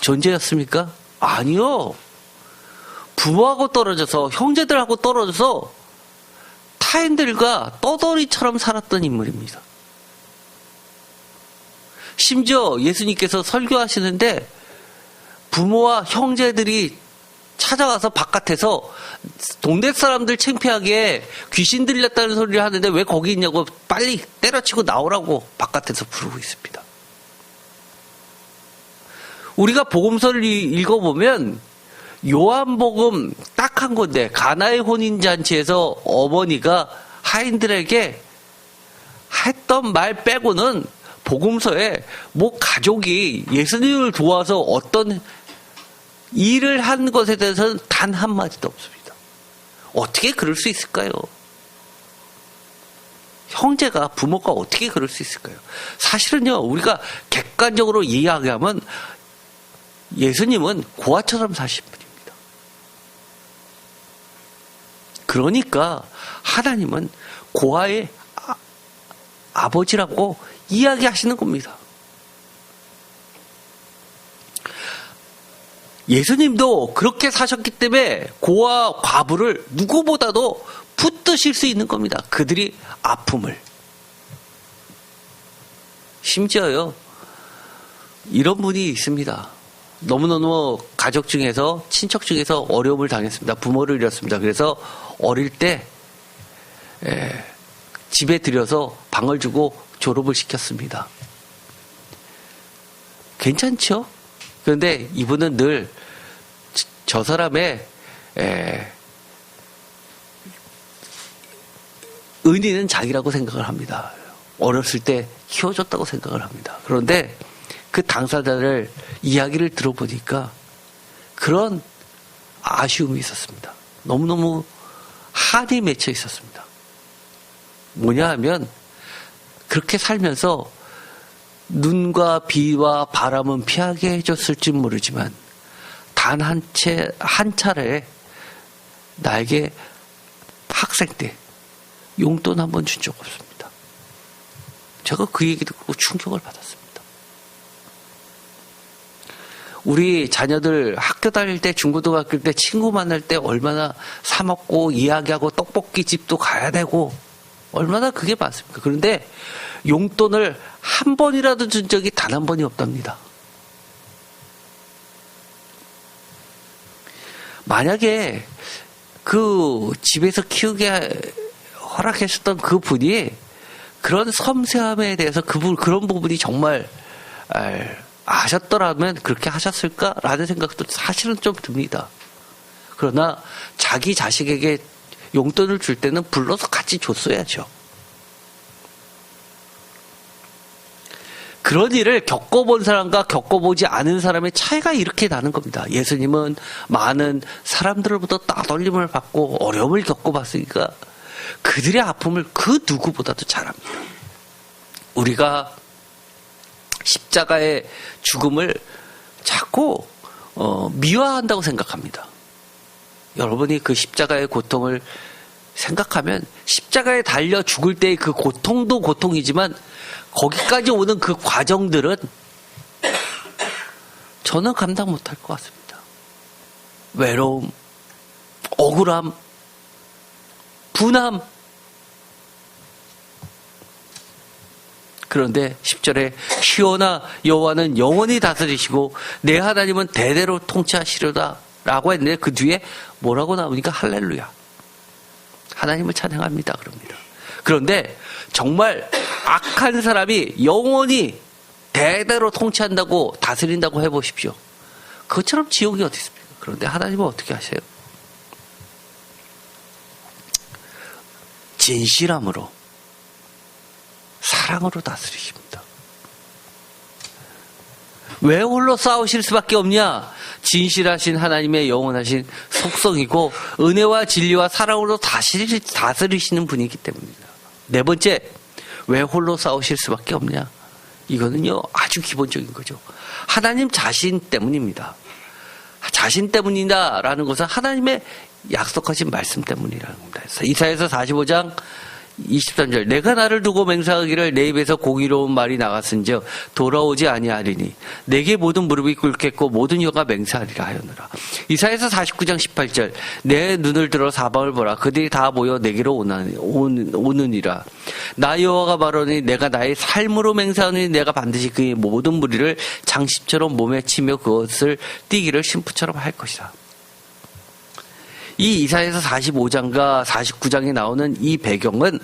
S1: 존재였습니까? 아니요. 부모하고 떨어져서 형제들하고 떨어져서 타인들과 떠돌이처럼 살았던 인물입니다. 심지어 예수님께서 설교하시는데 부모와 형제들이 찾아가서 바깥에서 동네 사람들 창피하게 귀신 들렸다는 소리를 하는데 왜 거기 있냐고 빨리 때려치고 나오라고 바깥에서 부르고 있습니다. 우리가 복음서를 읽어보면 요한복음 딱 한 건데 가나의 혼인잔치에서 어머니가 하인들에게 했던 말 빼고는 복음서에 뭐 가족이 예수님을 도와서 어떤 일을 한 것에 대해서는 단 한마디도 없습니다. 어떻게 그럴 수 있을까요? 형제가, 부모가 어떻게 그럴 수 있을까요? 사실은요, 우리가 객관적으로 이야기하면 예수님은 고아처럼 사신 분입니다. 그러니까 하나님은 고아의 아버지라고 이야기하시는 겁니다. 예수님도 그렇게 사셨기 때문에 고아 과부를 누구보다도 붙드실 수 있는 겁니다. 그들이 아픔을. 심지어요, 이런 분이 있습니다. 너무너무 가족 중에서, 친척 중에서 어려움을 당했습니다. 부모를 잃었습니다. 그래서 어릴 때 집에 들여서 방을 주고 졸업을 시켰습니다. 괜찮죠? 그런데 이분은 늘 저 사람의 은인은 자기라고 생각을 합니다. 어렸을 때 키워줬다고 생각을 합니다. 그런데 그 당사자를 이야기를 들어보니까 그런 아쉬움이 있었습니다. 너무너무 한이 맺혀 있었습니다. 뭐냐 하면 그렇게 살면서 눈과 비와 바람은 피하게 해줬을지 모르지만 단 한 차례 나에게 학생 때 용돈 한 번 준 적 없습니다. 제가 그 얘기 듣고 충격을 받았습니다. 우리 자녀들 학교 다닐 때, 중고등학교 때 친구 만날 때 얼마나 사 먹고 이야기하고 떡볶이 집도 가야 되고 얼마나 그게 많습니까? 그런데 용돈을 한 번이라도 준 적이 단 한 번이 없답니다. 만약에 그 집에서 키우게 허락했었던 그 분이 그런 섬세함에 대해서 그런 부분이 정말 아셨더라면 그렇게 하셨을까라는 생각도 사실은 좀 듭니다. 그러나 자기 자식에게 용돈을 줄 때는 불러서 같이 줬어야죠. 그런 일을 겪어본 사람과 겪어보지 않은 사람의 차이가 이렇게 나는 겁니다. 예수님은 많은 사람들로부터 따돌림을 받고 어려움을 겪어봤으니까 그들의 아픔을 그 누구보다도 잘 압니다. 우리가 십자가의 죽음을 자꾸 미화한다고 생각합니다. 여러분이 그 십자가의 고통을 생각하면 십자가에 달려 죽을 때의 그 고통도 고통이지만 거기까지 오는 그 과정들은 저는 감당 못할 것 같습니다. 외로움, 억울함, 분함. 그런데 10절에 시온아 여호와는 영원히 다스리시고 내 하나님은 대대로 통치하시려다 라고 했는데 그 뒤에 뭐라고 나오니까 할렐루야. 하나님을 찬양합니다. 그럽니다. 그런데 정말 악한 사람이 영원히 대대로 통치한다고 다스린다고 해보십시오. 그것처럼 지옥이 어디 있습니까? 그런데 하나님은 어떻게 하세요? 진실함으로 사랑으로 다스리십니다. 왜 홀로 싸우실 수밖에 없냐? 진실하신 하나님의 영원하신 속성이고 은혜와 진리와 사랑으로 다스리시는 분이기 때문입니다. 네 번째, 왜 홀로 싸우실 수밖에 없냐? 이거는요 아주 기본적인 거죠. 하나님 자신 때문입니다. 자신 때문이다라는 것은 하나님의 약속하신 말씀 때문이라는 겁니다. 이사야서 45장 23절 내가 나를 두고 맹세하기를 내 입에서 공의로운 말이 나갔은즉 돌아오지 아니하리니 내게 모든 무릎이 꿇겠고 모든 혀가 맹세하리라 하였느라. 이사야서 49장 18절 내 눈을 들어 사방을 보라 그들이 다 모여 내게로 오느니라. 나 여호와가 말하니 내가 나의 삶으로 맹세하니 내가 반드시 그의 모든 무리를 장식처럼 몸에 치며 그것을 띠기를 신부처럼 할 것이다. 이 이사야서 45장과 49장에 나오는 이 배경은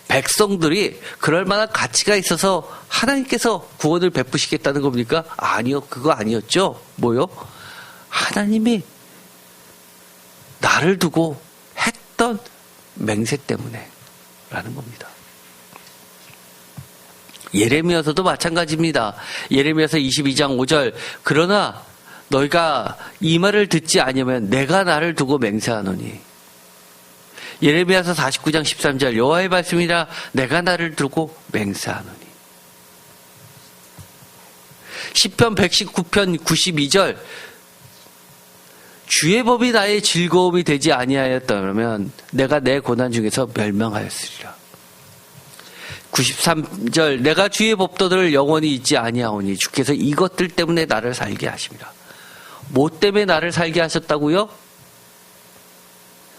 S1: 백성들이 그럴 만한 가치가 있어서 하나님께서 구원을 베푸시겠다는 겁니까? 아니요. 그거 아니었죠. 뭐요? 하나님이 나를 두고 했던 맹세 때문에 라는 겁니다. 예레미야서도 마찬가지입니다. 예레미야서 22장 5절 그러나 너희가 이 말을 듣지 아니하면 내가 나를 두고 맹세하노니. 예레미야서 49장 13절 여호와의 말씀이라 내가 나를 두고 맹세하노니. 시편 119편 92절 주의 법이 나의 즐거움이 되지 아니하였다면 내가 내 고난 중에서 멸망하였으리라. 93절 내가 주의 법도들을 영원히 잊지 아니하오니 주께서 이것들 때문에 나를 살게 하심이라. 뭐 때문에 나를 살게 하셨다고요?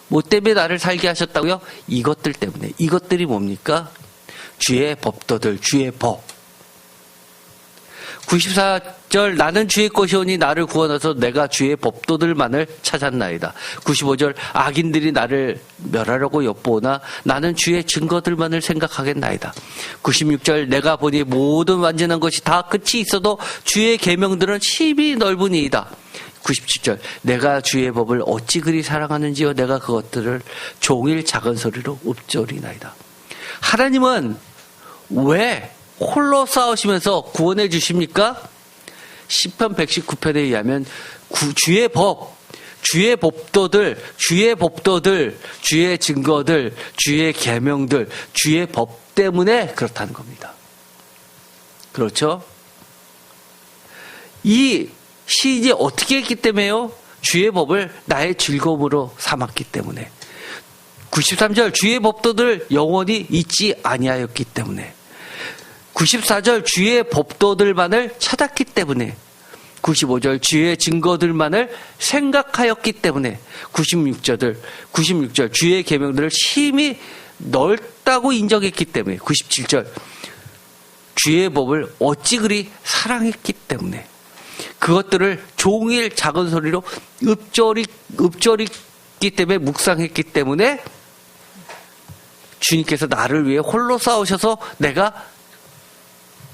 S1: 뭐 때문에 나를 살게 하셨다고요? 이것들 때문에. 이것들이 뭡니까? 주의 법도들, 주의 법. 94절 나는 주의 것이오니 나를 구원하서 내가 주의 법도들만을 찾았나이다. 95절 악인들이 나를 멸하려고 엿보나 나는 주의 증거들만을 생각하겠나이다. 96절 내가 보니 모든 완전한 것이 다 끝이 있어도 주의 계명들은 심히 넓으니이다. 97절 내가 주의 법을 어찌 그리 사랑하는지요 내가 그것들을 종일 작은 소리로 읊조리나이다. 하나님은 왜 홀로 싸우시면서 구원해 주십니까? 시편 119편에 의하면 주의 법, 주의 법도들, 주의 증거들, 주의 계명들, 주의 법 때문에 그렇다는 겁니다. 그렇죠? 이 시인이 어떻게 했기 때문에요? 주의 법을 나의 즐거움으로 삼았기 때문에. 93절 주의 법도들 영원히 잊지 아니하였기 때문에. 94절 주의 법도들만을 찾았기 때문에. 95절 주의 증거들만을 생각하였기 때문에 96절 주의 계명들을 심히 넓다고 인정했기 때문에 97절 주의 법을 어찌 그리 사랑했기 때문에 그것들을 종일 작은 소리로 읊조리기 때문에 묵상했기 때문에 주님께서 나를 위해 홀로 싸우셔서 내가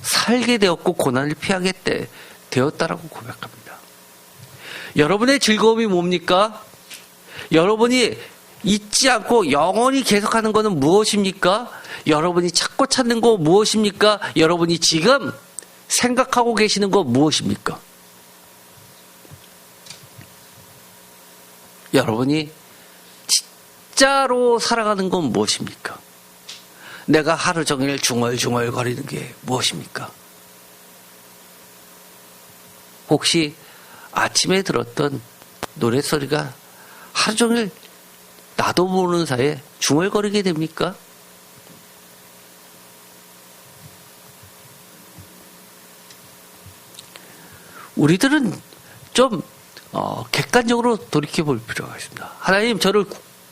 S1: 살게 되었고 고난을 피하게 되었다라고 고백합니다. 여러분의 즐거움이 뭡니까? 여러분이 잊지 않고 영원히 계속하는 것은 무엇입니까? 여러분이 찾고 찾는 거 무엇입니까? 여러분이 지금 생각하고 계시는 거 무엇입니까? 여러분이 진짜로 살아가는 건 무엇입니까? 내가 하루 종일 중얼중얼 거리는 게 무엇입니까? 혹시 아침에 들었던 노랫소리가 하루 종일 나도 모르는 사이에 중얼거리게 됩니까? 우리들은 좀 객관적으로 돌이켜볼 필요가 있습니다. 하나님 저를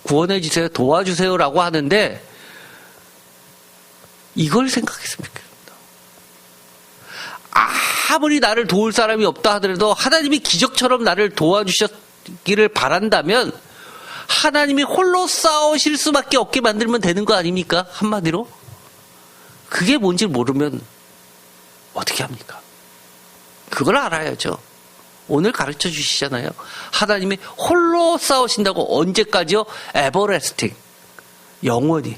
S1: 구원해 주세요, 도와주세요라고 하는데 이걸 생각했으면 좋겠습니다. 아무리 나를 도울 사람이 없다 하더라도 하나님이 기적처럼 나를 도와주셨기를 바란다면 하나님이 홀로 싸우실 수밖에 없게 만들면 되는 거 아닙니까? 한마디로. 그게 뭔지 모르면 어떻게 합니까? 그걸 알아야죠. 오늘 가르쳐 주시잖아요. 하나님이 홀로 싸우신다고. 언제까지요? 에버레스팅. 영원히.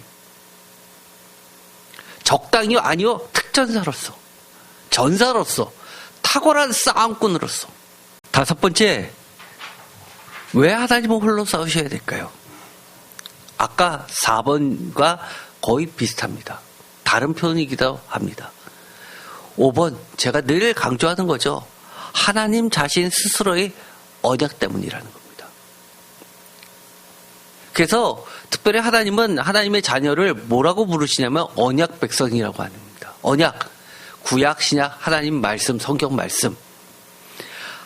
S1: 적당히요? 아니요. 특전사로서. 전사로서. 탁월한 싸움꾼으로서. 다섯 번째, 왜 하나님은 홀로 싸우셔야 될까요? 아까 4번과 거의 비슷합니다. 다른 표현이기도 합니다. 5번, 제가 늘 강조하는 거죠. 하나님 자신 스스로의 언약 때문이라는 겁니다. 그래서 특별히 하나님은 하나님의 자녀를 뭐라고 부르시냐면 언약 백성이라고 합니다. 언약, 구약, 신약, 하나님 말씀, 성경 말씀.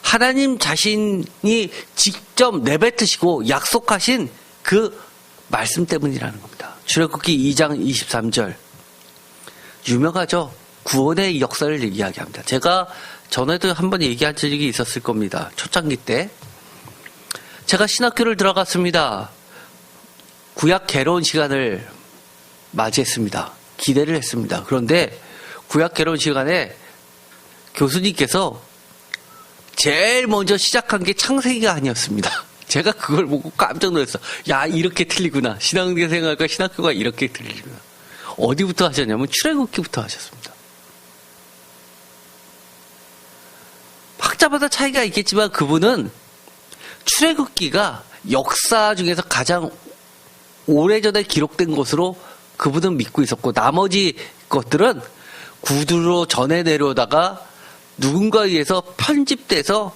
S1: 하나님 자신이 직접 내뱉으시고 약속하신 그 말씀 때문이라는 겁니다. 출애굽기 2장 23절. 유명하죠. 구원의 역사를 이야기합니다. 제가 전에도 한번 얘기한 적이 있었을 겁니다. 초창기 때. 제가 신학교를 들어갔습니다. 구약 개론 시간을 맞이했습니다. 기대를 했습니다. 그런데 구약 개론 시간에 교수님께서 제일 먼저 시작한 게 창세기가 아니었습니다. 제가 그걸 보고 깜짝 놀랐어요. 야, 이렇게 틀리구나. 신앙생활과 신학교가 이렇게 틀리구나. 어디부터 하셨냐면 출애굽기부터 하셨습니다. 학자마다 차이가 있겠지만 그분은 출애굽기가 역사 중에서 가장 오래전에 기록된 것으로 그분은 믿고 있었고, 나머지 것들은 구두로 전해 내려오다가 누군가에 의해서 편집돼서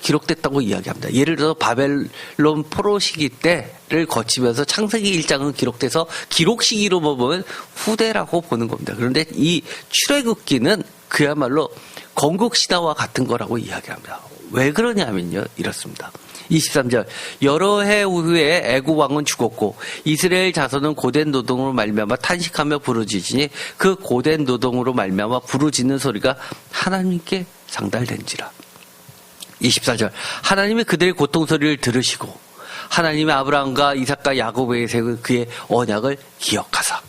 S1: 기록됐다고 이야기합니다. 예를 들어서 바벨론 포로 시기 때를 거치면서 창세기 1장은 기록돼서 기록 시기로 보면 후대라고 보는 겁니다. 그런데 이 출애굽기는 그야말로 건국 신화와 같은 거라고 이야기합니다. 왜 그러냐면요, 이렇습니다. 23절, 여러 해 후에 애굽 왕은 죽었고 이스라엘 자손은 고된 노동으로 말미암아 탄식하며 부르짖으니 그 고된 노동으로 말미암아 부르짖는 소리가 하나님께 상달된지라. 24절, 하나님이 그들의 고통 소리를 들으시고 하나님이 아브라함과 이삭과 야곱에게 세운 그의 언약을 기억하사.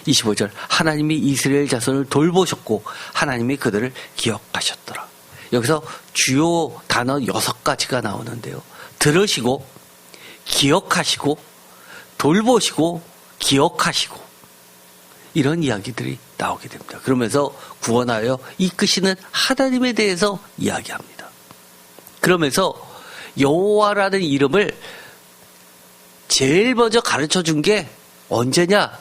S1: 25절, 하나님이 이스라엘 자손을 돌보셨고 하나님이 그들을 기억하셨더라. 여기서 주요 단어 6가지가 나오는데요. 들으시고, 기억하시고, 돌보시고, 기억하시고, 이런 이야기들이 나오게 됩니다. 그러면서 구원하여 이끄시는 하나님에 대해서 이야기합니다. 그러면서 여호와라는 이름을 제일 먼저 가르쳐 준 게 언제냐?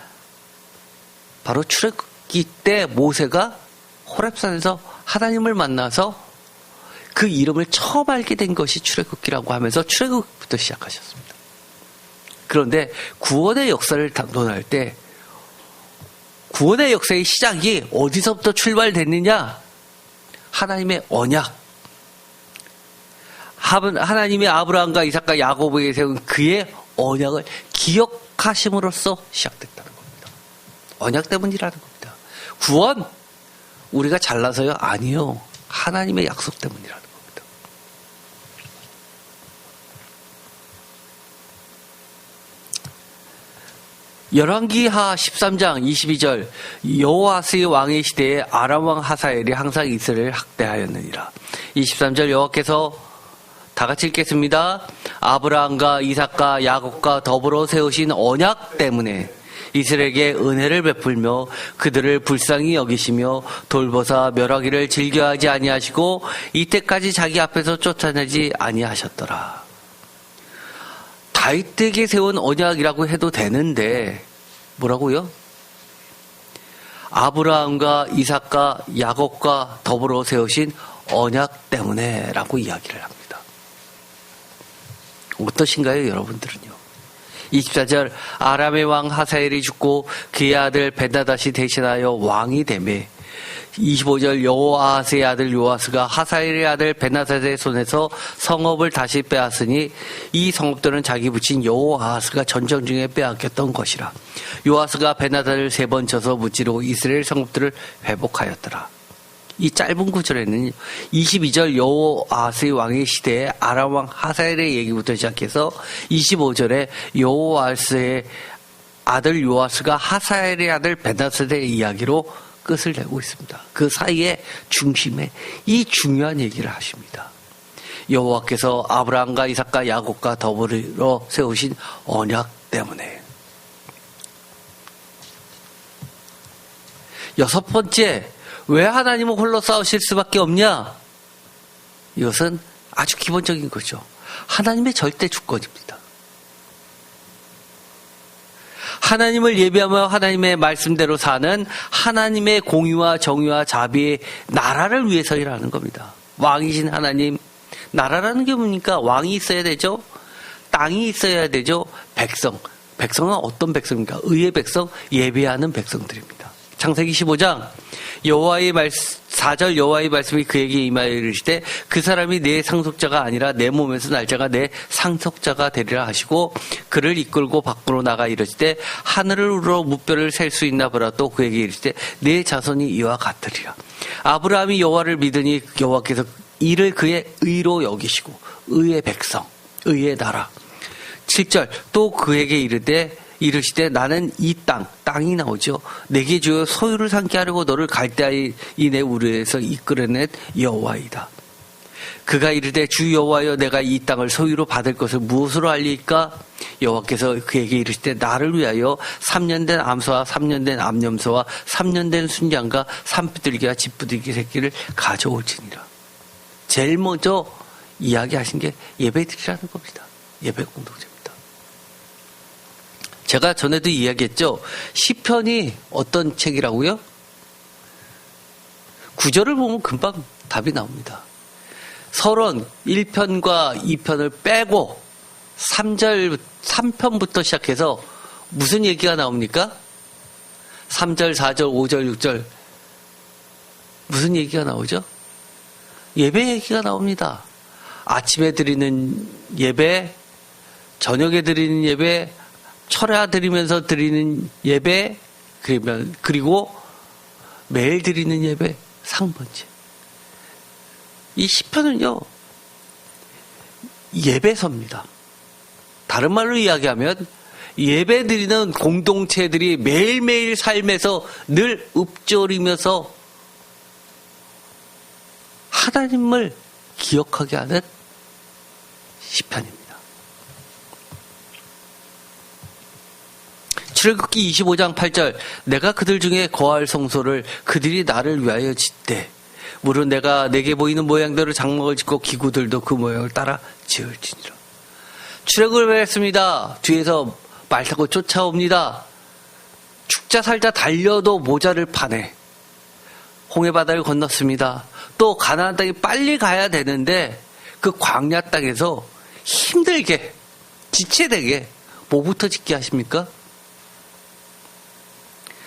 S1: 바로 출애굽기 때 모세가 호렙산에서 하나님을 만나서 그 이름을 처음 알게 된 것이 출애굽기라고 하면서 출애굽부터 시작하셨습니다. 그런데 구원의 역사를 논할 때 구원의 역사의 시작이 어디서부터 출발됐느냐? 하나님의 언약, 하나님이 아브라함과 이삭과 야곱에게 세운 그의 언약을 기억하심으로써 시작됐다는 겁니다. 언약 때문이라는 겁니다. 구원 우리가 잘나서요? 아니요. 하나님의 약속 때문이라는 겁니다. 열왕기하 13장 22절 여호아스의 왕의 시대에 아람 왕 하사엘이 항상 이스라엘을 학대하였느니라. 23절 여호와께서 다 같이 읽겠습니다. 아브라함과 이삭과 야곱과 더불어 세우신 언약 때문에 이스라엘에게 은혜를 베풀며 그들을 불쌍히 여기시며 돌보사 멸하기를 즐겨하지 아니하시고 이때까지 자기 앞에서 쫓아내지 아니하셨더라. 다윗에게 세운 언약이라고 해도 되는데 뭐라고요? 아브라함과 이삭과 야곱과 더불어 세우신 언약 때문에 라고 이야기를 합니다. 어떠신가요, 여러분들은요? 24절 아람의 왕 하사엘이 죽고 그의 아들 벤하닷이 대신하여 왕이 되매 25절 여호아스의 아들 요아스가 하사엘의 아들 벤하닷의 손에서 성읍을 다시 빼앗으니 이 성읍들은 자기 붙인 여호아스가 전쟁 중에 빼앗겼던 것이라. 요아스가 벤하닷을 3번 쳐서 무찌르고 이스라엘 성읍들을 회복하였더라. 이 짧은 구절에는 22절 여호아스의 왕의 시대에 아람 왕 하사엘의 얘기부터 시작해서 25절에 여호아스의 아들 요아스가 하사엘의 아들 벤하닷의 이야기로 끝을 내고 있습니다. 그 사이에 중심에 이 중요한 얘기를 하십니다. 여호와께서 아브라함과 이삭과 야곱과 더불어 세우신 언약 때문에. 6번째, 왜 하나님은 홀로 싸우실 수밖에 없냐? 이것은 아주 기본적인 거죠. 하나님의 절대 주권입니다. 하나님을 예배하며 하나님의 말씀대로 사는 하나님의 공의와 정의와 자비의 나라를 위해서 일하는 겁니다. 왕이신 하나님, 나라라는 게 뭡니까? 왕이 있어야 되죠. 땅이 있어야 되죠. 백성은 어떤 백성입니까? 의의 백성, 예배하는 백성들입니다. 창세기 15장 4절 여호와의 말씀이 그에게 임하여 이르시되 그 사람이 내 상속자가 아니라 내 몸에서 날 자가 내 상속자가 되리라 하시고 그를 이끌고 밖으로 나가 이르시되 하늘을 우러 무뼈를 셀 수 있나 보라. 또 그에게 이르시되 내 자손이 이와 같으리라. 아브라함이 여호와를 믿으니 여호와께서 이를 그의 의로 여기시고 의의 백성, 의의 나라. 7절 또 그에게 이르시되 나는 이 땅이 나오죠. 내게 주어 소유를 삼게 하려고 너를 갈대아의 내 우르에서 이끌어낸 여호와이다. 그가 이르되 주 여호와여 내가 이 땅을 소유로 받을 것을 무엇으로 알리까? 여호와께서 그에게 이르시되 나를 위하여 3년 된 암소와 3년 된 암염소와 3년 된 순양과 산비둘기와 집부들기 새끼를 가져올지니라. 제일 먼저 이야기하신 게 예배드리라는 겁니다. 예배 공동체입니다. 제가 전에도 이야기했죠. 시편이 어떤 책이라고요? 구절을 보면 금방 답이 나옵니다. 서론 1편과 2편을 빼고 3편부터 시작해서 무슨 얘기가 나옵니까? 3절, 4절, 5절, 6절 무슨 얘기가 나오죠? 예배 얘기가 나옵니다. 아침에 드리는 예배, 저녁에 드리는 예배, 철야 드리면서 드리는 예배, 그리고 매일 드리는 예배, 상번제. 이 시편은요, 예배서입니다. 다른 말로 이야기하면 예배 드리는 공동체들이 매일매일 삶에서 늘 읊조리면서 하나님을 기억하게 하는 시편입니다. 출애굽기 25장 8절 내가 그들 중에 거할 성소를 그들이 나를 위하여 짓되 물은 내가 내게 보이는 모양대로 장막을 짓고 기구들도 그 모양을 따라 지을지니라. 출애굽을 했습니다. 뒤에서 말 타고 쫓아옵니다. 죽자 살자 달려도 모자를 파네. 홍해바다를 건넜습니다. 또 가나안 땅에 빨리 가야 되는데 그 광야 땅에서 힘들게 지체되게 뭐부터 짓게 하십니까?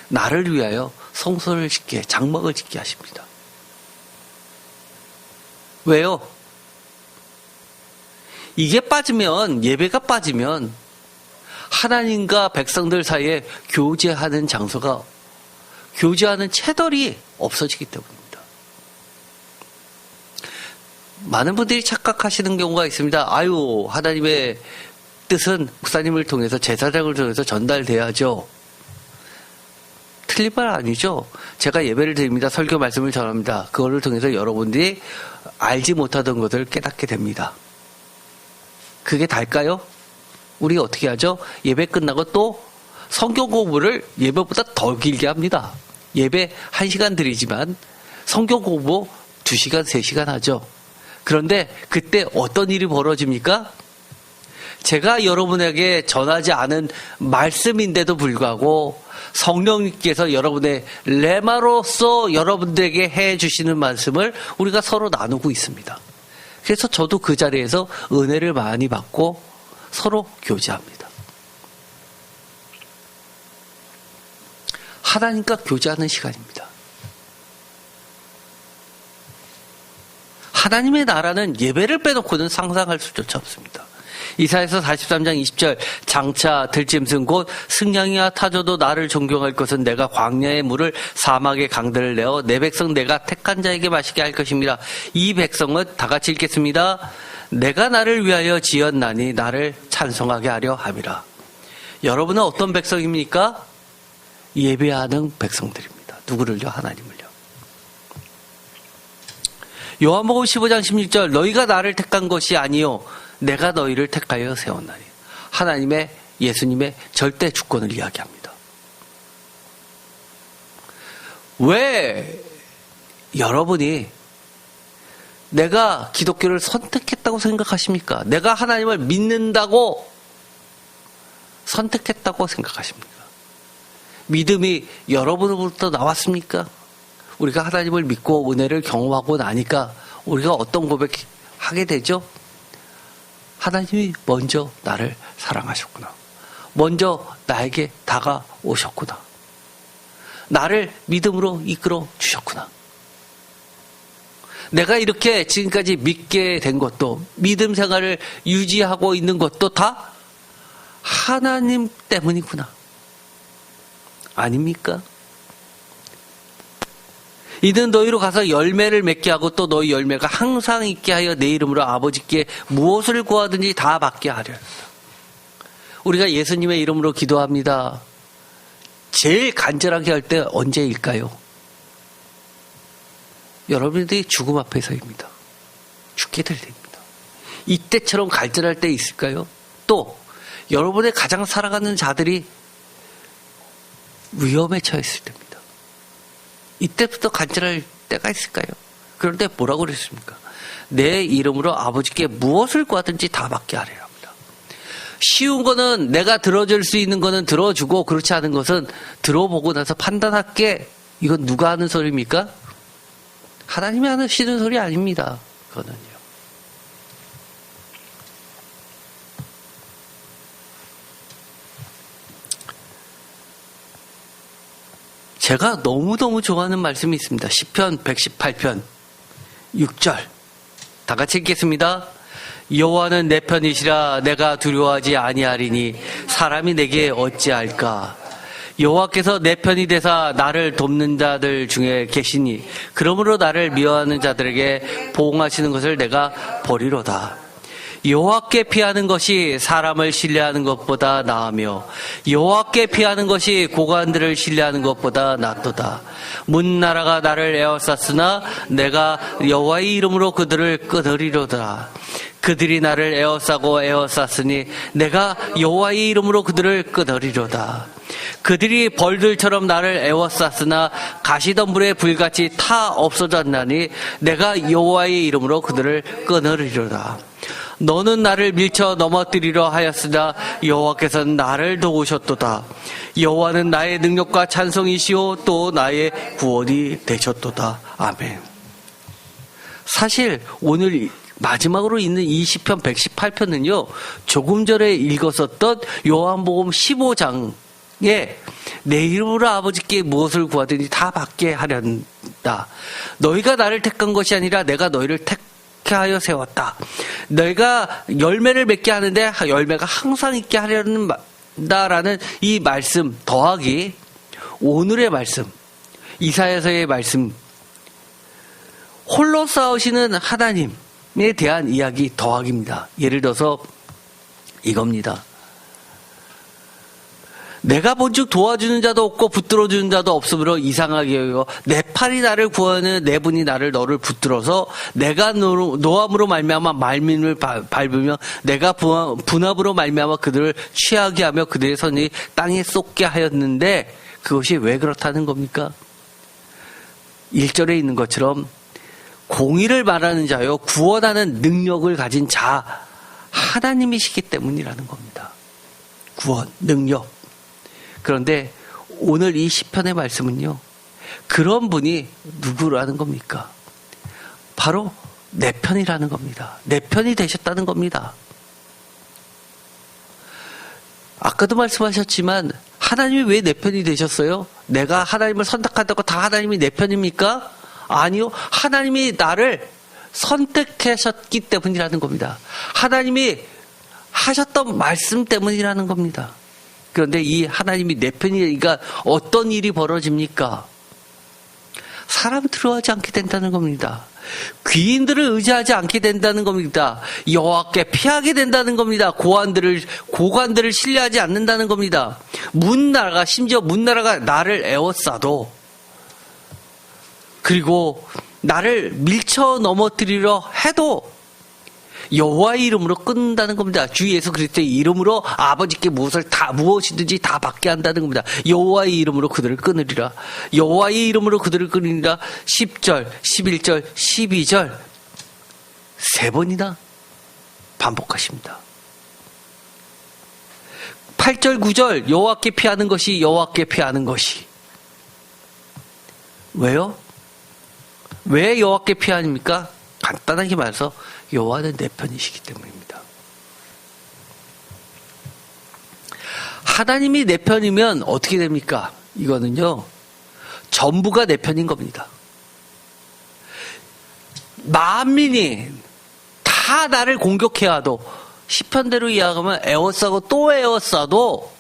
S1: 나를 위하여 성소를 짓게, 장막을 짓게 하십니다. 왜요? 이게 빠지면, 예배가 빠지면 하나님과 백성들 사이에 교제하는 장소가, 교제하는 채널이 없어지기 때문입니다. 많은 분들이 착각하시는 경우가 있습니다. 아유, 하나님의 뜻은 목사님을 통해서, 제사장을 통해서 전달돼야죠. 틀린 말 아니죠. 제가 예배를 드립니다. 설교 말씀을 전합니다. 그거를 통해서 여러분들이 알지 못하던 것을 깨닫게 됩니다. 그게 다일까요? 우리가 어떻게 하죠? 예배 끝나고 또 성경 공부를 예배보다 더 길게 합니다. 예배 1시간 드리지만 성경 공부 2시간, 3시간 하죠. 그런데 그때 어떤 일이 벌어집니까? 제가 여러분에게 전하지 않은 말씀인데도 불구하고 성령님께서 여러분의 레마로서 여러분들에게 해주시는 말씀을 우리가 서로 나누고 있습니다. 그래서 저도 그 자리에서 은혜를 많이 받고 서로 교제합니다. 하나님과 교제하는 시간입니다. 하나님의 나라는 예배를 빼놓고는 상상할 수조차 없습니다. 이사야서 43장 20절 장차 들짐승 곧 승냥이와 타조도 나를 존경할 것은 내가 광야의 물을 사막의 강들을 내어 내 백성 내가 택한 자에게 마시게 할 것입니다. 이 백성은 다 같이 읽겠습니다. 내가 나를 위하여 지었나니 나를 찬송하게 하려 함이라. 여러분은 어떤 백성입니까? 예배하는 백성들입니다. 누구를요? 하나님을요. 요한복음 15장 16절 너희가 나를 택한 것이 아니요 내가 너희를 택하여 세웠나니. 하나님의, 예수님의 절대 주권을 이야기합니다. 왜 여러분이 내가 기독교를 선택했다고 생각하십니까? 내가 하나님을 믿는다고 선택했다고 생각하십니까? 믿음이 여러분으로부터 나왔습니까? 우리가 하나님을 믿고 은혜를 경험하고 나니까 우리가 어떤 고백하게 되죠? 하나님이 먼저 나를 사랑하셨구나. 먼저 나에게 다가오셨구나. 나를 믿음으로 이끌어 주셨구나. 내가 이렇게 지금까지 믿게 된 것도, 믿음 생활을 유지하고 있는 것도 다 하나님 때문이구나. 아닙니까? 이는 너희로 가서 열매를 맺게 하고 또 너희 열매가 항상 있게 하여 내 이름으로 아버지께 무엇을 구하든지 다 받게 하려. 우리가 예수님의 이름으로 기도합니다. 제일 간절하게 할 때 언제일까요? 여러분들이 죽음 앞에서입니다. 죽게 될 때입니다. 이때처럼 간절할 때 있을까요? 또 여러분의 가장 사랑하는 자들이 위험에 처했을 때입니다. 이때부터 간절할 때가 있을까요? 그런데 뭐라고 그랬습니까? 내 이름으로 아버지께 무엇을 구하든지 다 받게 하려 합니다. 쉬운 거는 내가 들어줄 수 있는 거는 들어주고 그렇지 않은 것은 들어보고 나서 판단할게. 이건 누가 하는 소리입니까? 하나님이 하시는 소리 아닙니다. 그거는요. 제가 너무너무 좋아하는 말씀이 있습니다. 시편 118편 6절 다 같이 읽겠습니다. 여호와는 내 편이시라 내가 두려워하지 아니하리니 사람이 내게 어찌할까. 여호와께서 내 편이 되사 나를 돕는 자들 중에 계시니 그러므로 나를 미워하는 자들에게 보응하시는 것을 내가 버리로다. 여호와께 피하는 것이 사람을 신뢰하는 것보다 나으며 여호와께 피하는 것이 고관들을 신뢰하는 것보다 낫도다. 문나라가 나를 에워쌌으나 내가 여호와의 이름으로 그들을 끊으리로다. 그들이 나를 에워싸고 에워쌌으니 내가 여호와의 이름으로 그들을 끊으리로다. 그들이 벌들처럼 나를 에워쌌으나 가시덤불에 불같이 타 없어졌나니 내가 여호와의 이름으로 그들을 끊으리로다. 너는 나를 밀쳐 넘어뜨리려 하였으나 여호와께서는 나를 도우셨도다. 여호와는 나의 능력과 찬송이시오 또 나의 구원이 되셨도다. 아멘. 사실 오늘 마지막으로 있는 이 시편 118편은요. 조금 전에 읽었었던 요한복음 15장에 내 이름으로 아버지께 무엇을 구하든지 다 받게 하련다. 너희가 나를 택한 것이 아니라 내가 너희를 그렇게 하여 세웠다. 내가 열매를 맺게 하는데 열매가 항상 있게 하려는 다라는 이 말씀 더하기 오늘의 말씀, 이사야서의 말씀, 홀로 싸우시는 하나님에 대한 이야기 더하기입니다. 예를 들어서 이겁니다. 내가 본즉 도와주는 자도 없고 붙들어주는 자도 없으므로 이상하게 여겨 내 팔이 나를 구하는 내 분이 너를 붙들어서 내가 노함으로 말미암아 말민을 밟으며 내가 분합으로 말미암아 그들을 취하게 하며 그들의 손이 땅에 쏟게 하였는데 그것이 왜 그렇다는 겁니까? 1절에 있는 것처럼 공의를 말하는 자요 구원하는 능력을 가진 자 하나님이시기 때문이라는 겁니다. 구원, 능력. 그런데 오늘 이 시편의 말씀은요, 그런 분이 누구라는 겁니까? 바로 내 편이라는 겁니다. 내 편이 되셨다는 겁니다. 아까도 말씀하셨지만 하나님이 왜 내 편이 되셨어요? 내가 하나님을 선택한다고 다 하나님이 내 편입니까? 아니요. 하나님이 나를 선택하셨기 때문이라는 겁니다. 하나님이 하셨던 말씀 때문이라는 겁니다. 그런데 이 하나님이 내 편이니까 어떤 일이 벌어집니까? 사람 들어가지 않게 된다는 겁니다. 귀인들을 의지하지 않게 된다는 겁니다. 여호와께 피하게 된다는 겁니다. 고관들을 신뢰하지 않는다는 겁니다. 심지어 문나라가 나를 에워싸도 그리고 나를 밀쳐 넘어뜨리려 해도 여호와의 이름으로 끊는다는 겁니다. 주 예수 그리스도의 이름으로 아버지께 무엇이든지 다 받게 한다는 겁니다. 여호와의 이름으로 그들을 끊으리라. 여호와의 이름으로 그들을 끊으리라. 10절, 11절, 12절 3번이나 반복하십니다. 8절, 9절 여호와께 피하는 것이 여호와께 피하는 것이. 왜요? 왜 여호와께 피합니까? 간단하게 말해서 여호와는 내 편이시기 때문입니다. 하나님이 내 편이면 어떻게 됩니까? 이거는요, 전부가 내 편인 겁니다. 만민이 다 나를 공격해와도 시편대로 이야기하면 에워싸고 또 에워싸도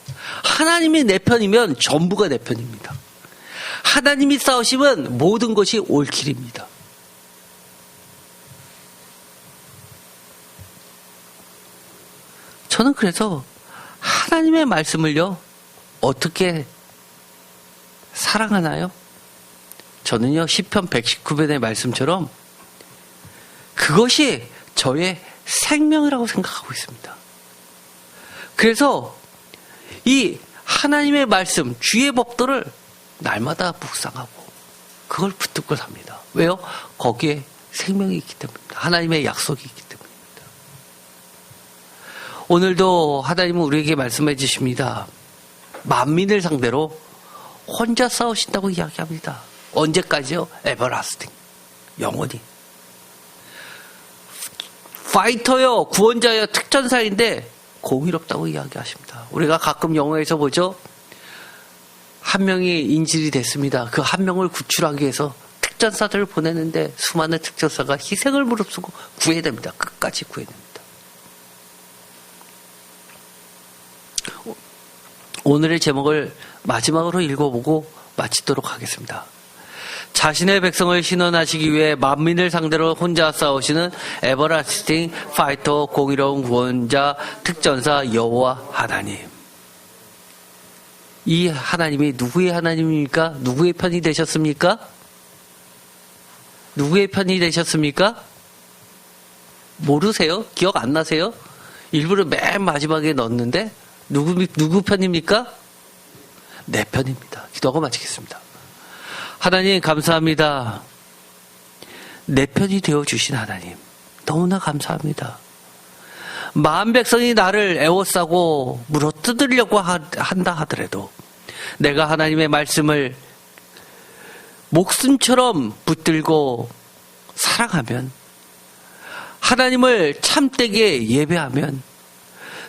S1: 하나님이 내 편이면 전부가 내 편입니다. 하나님이 싸우시면 모든 것이 올킬입니다. 저는 그래서 하나님의 말씀을요, 어떻게 사랑하나요? 저는요, 시편 119편의 말씀처럼 그것이 저의 생명이라고 생각하고 있습니다. 그래서 이 하나님의 말씀, 주의 법도를 날마다 묵상하고 그걸 붙들고 삽니다. 왜요? 거기에 생명이 있기 때문입니다. 하나님의 약속이 있기 때문입니다. 오늘도 하나님은 우리에게 말씀해 주십니다. 만민을 상대로 혼자 싸우신다고 이야기합니다. 언제까지요? 에버라스팅. 영원히. 파이터요, 구원자요, 특전사인데 공의롭다고 이야기하십니다. 우리가 가끔 영화에서 보죠. 한 명이 인질이 됐습니다. 그 한 명을 구출하기 위해서 특전사들을 보내는데 수많은 특전사가 희생을 무릅쓰고 구해냅니다. 끝까지 구해냅니다. 오늘의 제목을 마지막으로 읽어보고 마치도록 하겠습니다. 자신의 백성을 신원하시기 위해 만민을 상대로 혼자 싸우시는 에버라스팅 파이터 공의로운 구원자 특전사 여호와 하나님. 이 하나님이 누구의 하나님입니까? 누구의 편이 되셨습니까? 누구의 편이 되셨습니까? 모르세요? 기억 안 나세요? 일부러 맨 마지막에 넣었는데 누구 편입니까? 내 편입니다. 기도하고 마치겠습니다. 하나님 감사합니다. 내 편이 되어주신 하나님 너무나 감사합니다. 마음 백성이 나를 에워싸고 물어뜯으려고 한다 하더라도 내가 하나님의 말씀을 목숨처럼 붙들고 사랑하면, 하나님을 참되게 예배하면,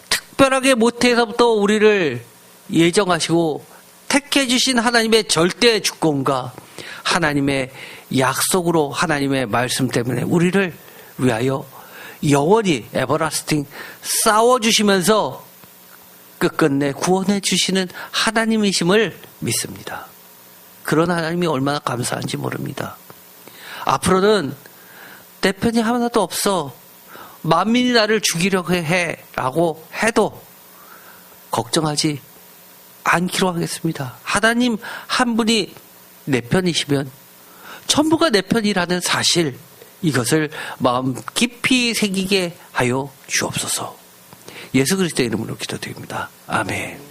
S1: 특별하게 모태에서부터 우리를 예정하시고 택해 주신 하나님의 절대 주권과 하나님의 약속으로, 하나님의 말씀 때문에 우리를 위하여 영원히 에버라스팅 싸워주시면서 끝끝내 구원해 주시는 하나님이심을 믿습니다. 그런 하나님이 얼마나 감사한지 모릅니다. 앞으로는 내 편이 하나도 없어. 만민이 나를 죽이려고 해 라고 해도 걱정하지 않기로 하겠습니다. 하나님 한 분이 내 편이시면 전부가 내 편이라는 사실, 이것을 마음 깊이 새기게 하여 주옵소서. 예수 그리스도의 이름으로 기도드립니다. 아멘.